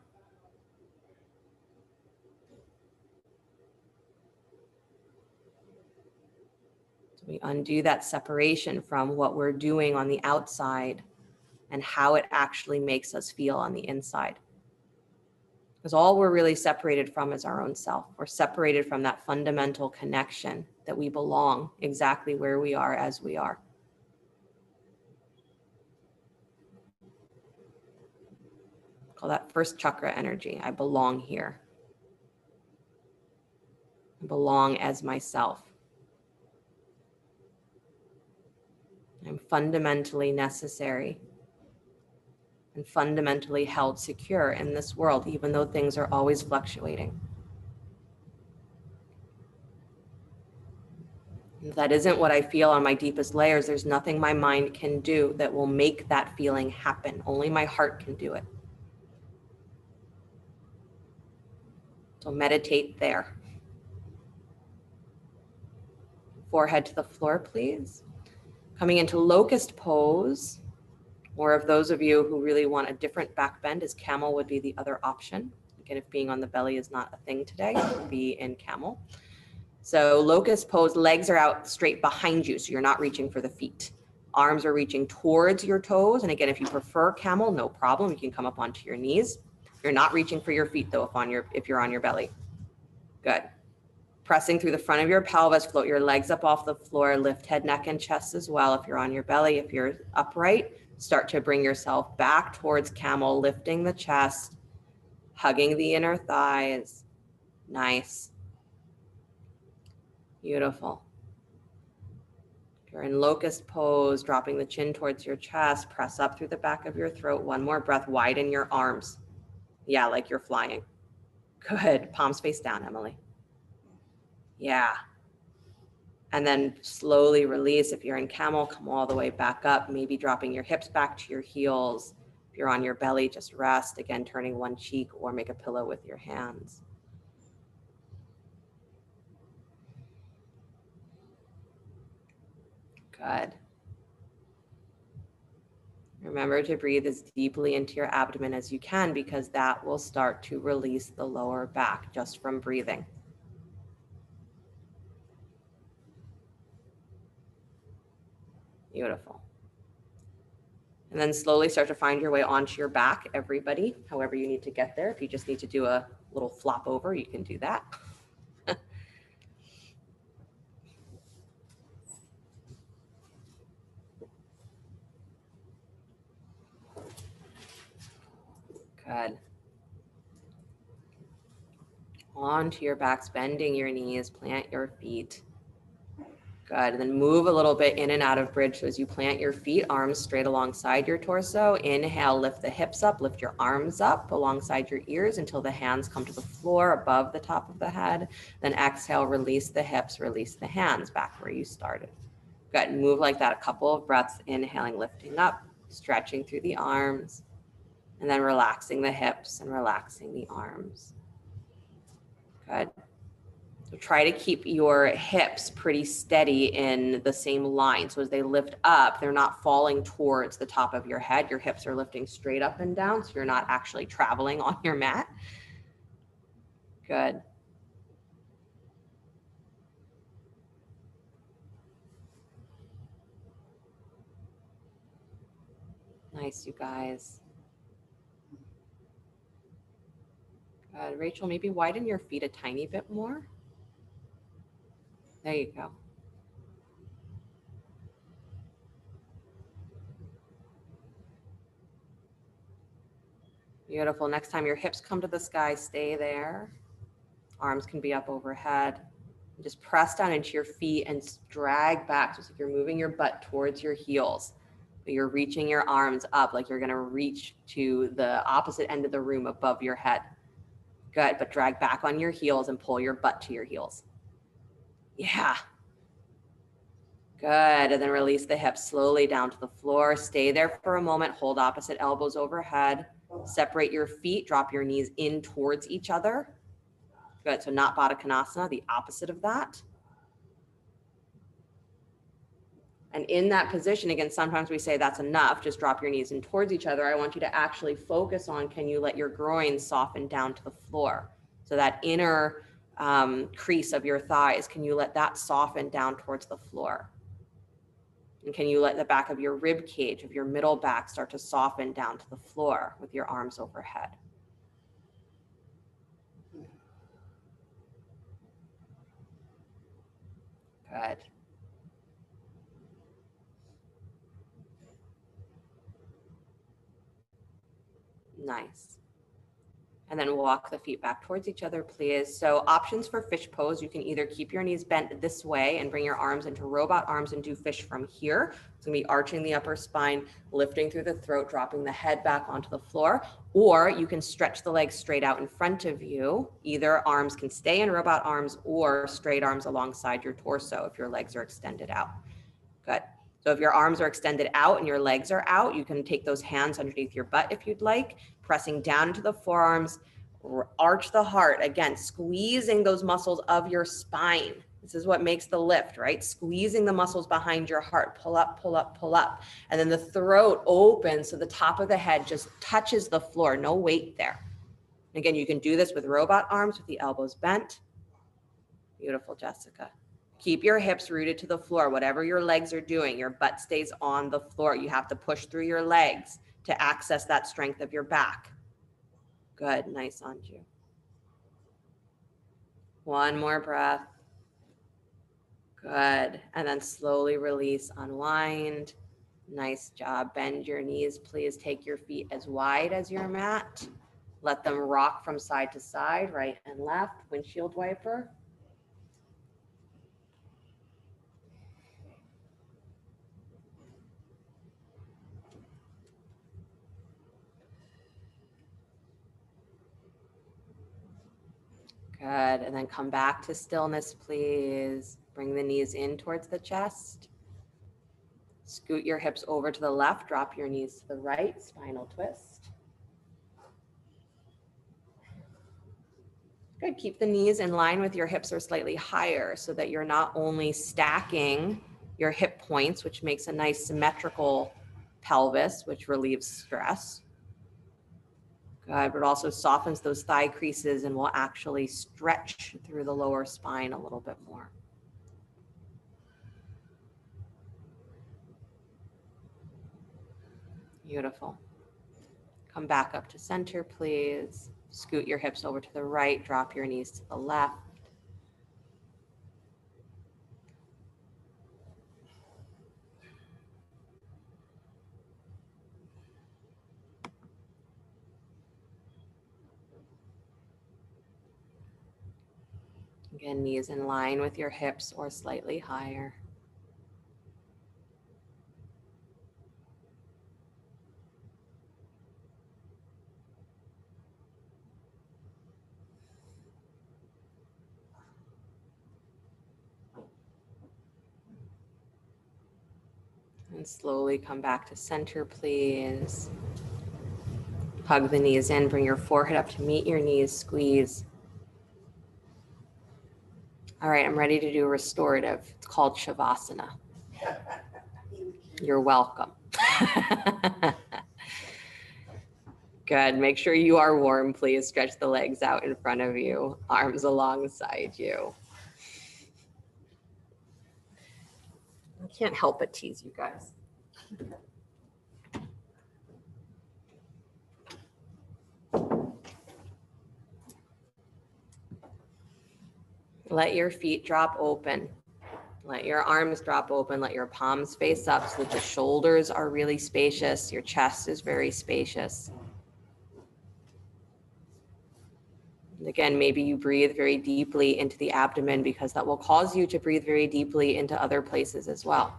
So we undo that separation from what we're doing on the outside and how it actually makes us feel on the inside. Because all we're really separated from is our own self. We're separated from that fundamental connection that we belong exactly where we are as we are. Call that first chakra energy. I belong here. I belong as myself. I'm fundamentally necessary and fundamentally held secure in this world, even though things are always fluctuating. If that isn't what I feel on my deepest layers, there's nothing my mind can do that will make that feeling happen. Only my heart can do it. So meditate there. Forehead to the floor, please. Coming into locust pose, or if those of you who really want a different back bend, is camel would be the other option. Again, if being on the belly is not a thing today, be in camel. So locust pose, legs are out straight behind you, so you're not reaching for the feet. Arms are reaching towards your toes. And again, if you prefer camel, no problem. You can come up onto your knees. You're not reaching for your feet though if you're on your belly. Good. Pressing through the front of your pelvis, float your legs up off the floor, lift head, neck, and chest as well. If you're on your belly, if you're upright, start to bring yourself back towards camel, lifting the chest, hugging the inner thighs. Nice. Beautiful. If you're in locust pose, dropping the chin towards your chest, press up through the back of your throat. One more breath, widen your arms. Yeah, like you're flying. Good. Palms face down, Emily. Yeah. And then slowly release. If you're in camel, come all the way back up, maybe dropping your hips back to your heels. If you're on your belly, just rest. Again, turning one cheek or make a pillow with your hands. Good. Remember to breathe as deeply into your abdomen as you can, because that will start to release the lower back just from breathing. Beautiful. And then slowly start to find your way onto your back, everybody, however you need to get there. If you just need to do a little flop over, you can do that. Good. Onto your backs, bending your knees, plant your feet. Good. And then move a little bit in and out of bridge. So as you plant your feet, arms straight alongside your torso. Inhale, lift the hips up, lift your arms up alongside your ears until the hands come to the floor above the top of the head. Then exhale, release the hips, release the hands back where you started. Good. Move like that a couple of breaths, inhaling, lifting up, stretching through the arms, and then relaxing the hips and relaxing the arms. Good. So try to keep your hips pretty steady in the same line. So as they lift up, they're not falling towards the top of your head. Your hips are lifting straight up and down, so you're not actually traveling on your mat. Good. Nice, you guys. Good. Rachel, maybe widen your feet a tiny bit more. There you go. Beautiful. Next time your hips come to the sky, stay there. Arms can be up overhead. Just press down into your feet and drag back. Just like you're moving your butt towards your heels. But you're reaching your arms up like you're going to reach to the opposite end of the room above your head. Good. But drag back on your heels and pull your butt to your heels. Yeah. Good. And then release the hips slowly down to the floor. Stay there for a moment. Hold opposite elbows overhead. Separate your feet. Drop your knees in towards each other. Good. So not Baddha Konasana, the opposite of that. And in that position, again, sometimes we say that's enough. Just drop your knees in towards each other. I want you to actually focus on, can you let your groin soften down to the floor? So that inner crease of your thighs, can you let that soften down towards the floor? And can you let the back of your rib cage, of your middle back, start to soften down to the floor with your arms overhead? Good. Nice. And then walk the feet back towards each other, please. So options for fish pose, you can either keep your knees bent this way and bring your arms into robot arms and do fish from here. It's gonna be arching the upper spine, lifting through the throat, dropping the head back onto the floor, or you can stretch the legs straight out in front of you. Either arms can stay in robot arms or straight arms alongside your torso if your legs are extended out. Good. So if your arms are extended out and your legs are out, you can take those hands underneath your butt if you'd like, pressing down into the forearms, arch the heart. Again, squeezing those muscles of your spine. This is what makes the lift, right? Squeezing the muscles behind your heart. Pull up, pull up, pull up. And then the throat opens so the top of the head just touches the floor. No weight there. Again, you can do this with robot arms with the elbows bent. Beautiful, Jessica. Keep your hips rooted to the floor. Whatever your legs are doing, your butt stays on the floor. You have to push through your legs to access that strength of your back. Good. Nice, Anju. One more breath. Good. And then slowly release, unwind. Nice job. Bend your knees. Please take your feet as wide as your mat. Let them rock from side to side, right and left. Windshield wiper. Good. And then come back to stillness, please. Bring the knees in towards the chest. Scoot your hips over to the left. Drop your knees to the right. Spinal twist. Good. Keep the knees in line with your hips or slightly higher so that you're not only stacking your hip points, which makes a nice symmetrical pelvis, which relieves stress. Good, but also softens those thigh creases and will actually stretch through the lower spine a little bit more. Beautiful. Come back up to center, please. Scoot your hips over to the right, drop your knees to the left. Again, knees in line with your hips or slightly higher. And slowly come back to center, please. Hug the knees in, bring your forehead up to meet your knees, squeeze. All right, I'm ready to do restorative. It's called Shavasana. You're welcome. Good. Make sure you are warm, please. Stretch the legs out in front of you, arms alongside you. I can't help but tease you guys. Let your feet drop open. Let your arms drop open. Let your palms face up so that the shoulders are really spacious. Your chest is very spacious. And again, maybe you breathe very deeply into the abdomen because that will cause you to breathe very deeply into other places as well.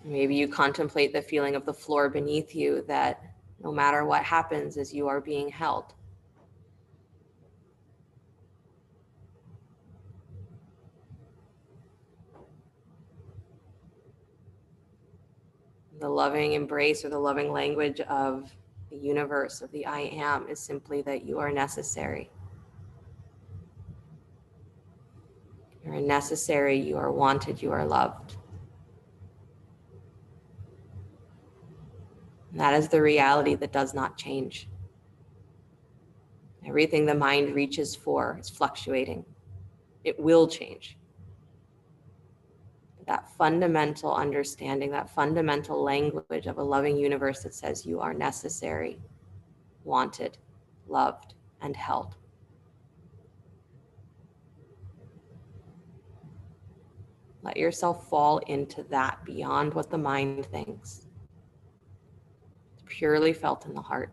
Maybe you contemplate the feeling of the floor beneath you, that no matter what happens, as you are being held. The loving embrace or the loving language of the universe, of the I am, is simply that you are necessary. You are necessary, you are wanted, you are loved. And that is the reality that does not change. Everything the mind reaches for is fluctuating. It will change. That fundamental understanding, that fundamental language of a loving universe that says you are necessary, wanted, loved, and held. Let yourself fall into that beyond what the mind thinks. It's purely felt in the heart.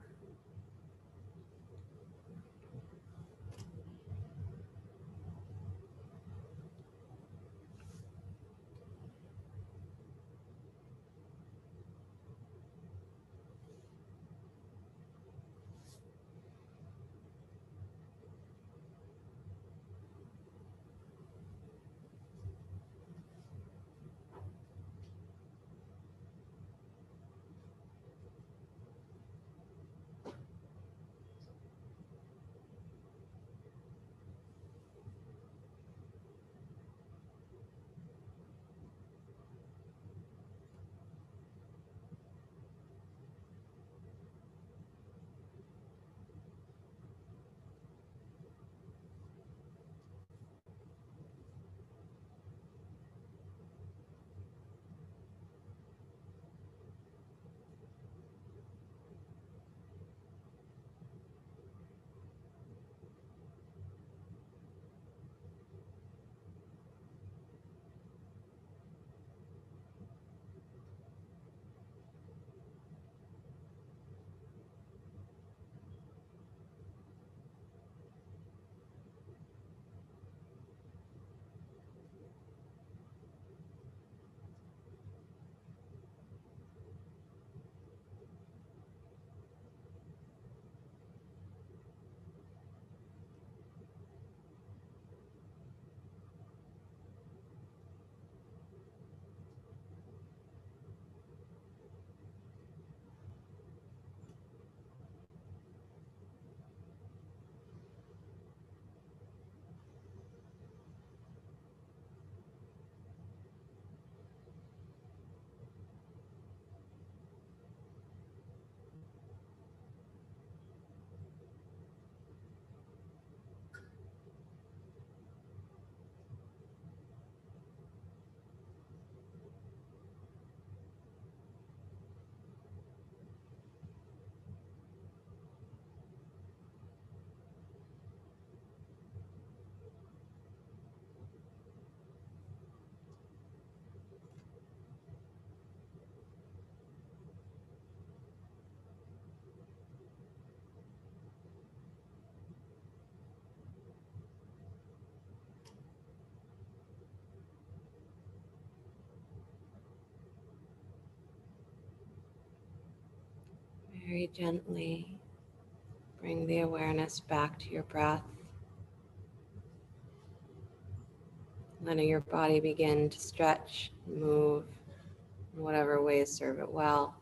Very gently bring the awareness back to your breath. Letting your body begin to stretch, move in whatever ways serve it well.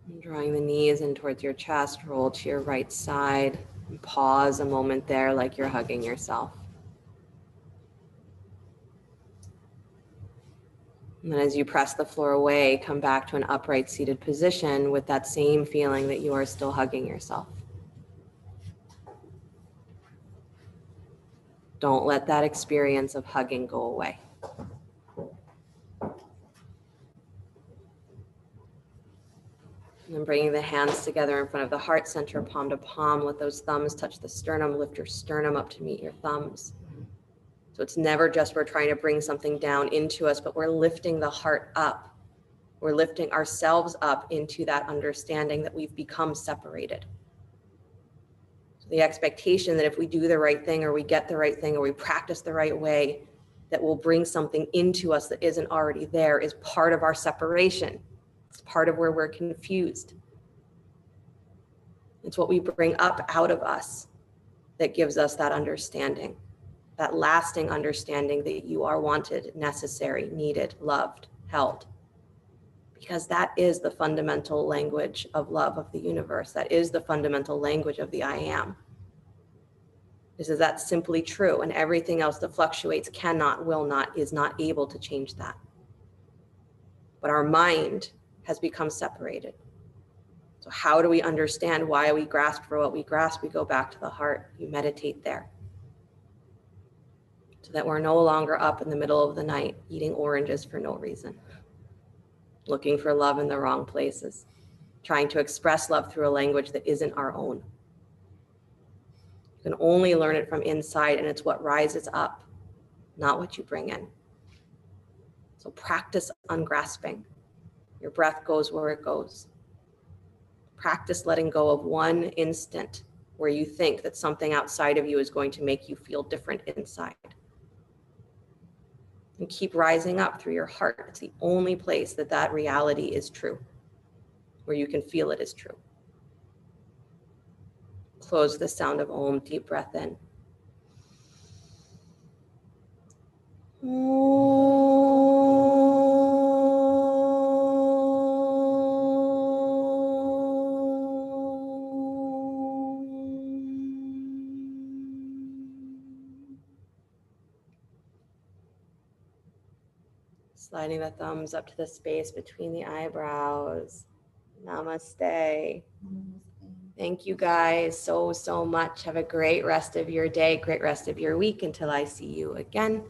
And drawing the knees in towards your chest, roll to your right side, and pause a moment there like you're hugging yourself. And then as you press the floor away, come back to an upright seated position with that same feeling that you are still hugging yourself. Don't let that experience of hugging go away. And then bringing the hands together in front of the heart center, palm to palm, let those thumbs touch the sternum, lift your sternum up to meet your thumbs. So it's never just we're trying to bring something down into us, but we're lifting the heart up. We're lifting ourselves up into that understanding that we've become separated. So the expectation that if we do the right thing or we get the right thing or we practice the right way, that will bring something into us that isn't already there is part of our separation. It's part of where we're confused. It's what we bring up out of us that gives us that understanding, that lasting understanding that you are wanted, necessary, needed, loved, held. Because that is the fundamental language of love of the universe. That is the fundamental language of the I am. That's simply true, and everything else that fluctuates cannot, will not, is not able to change that. But our mind has become separated. So how do we understand why we grasp for what we grasp? We go back to the heart. You meditate there. So that we're no longer up in the middle of the night eating oranges for no reason, looking for love in the wrong places, trying to express love through a language that isn't our own. You can only learn it from inside, and it's what rises up, not what you bring in. So practice ungrasping. Your breath goes where it goes. Practice letting go of one instant where you think that something outside of you is going to make you feel different inside. And keep rising up through your heart. It's the only place that that reality is true, where you can feel it is true. Close the sound of Om, deep breath in. Sliding the thumbs up to the space between the eyebrows. Namaste. Thank you guys so much. Have a great rest of your day, great rest of your week until I see you again.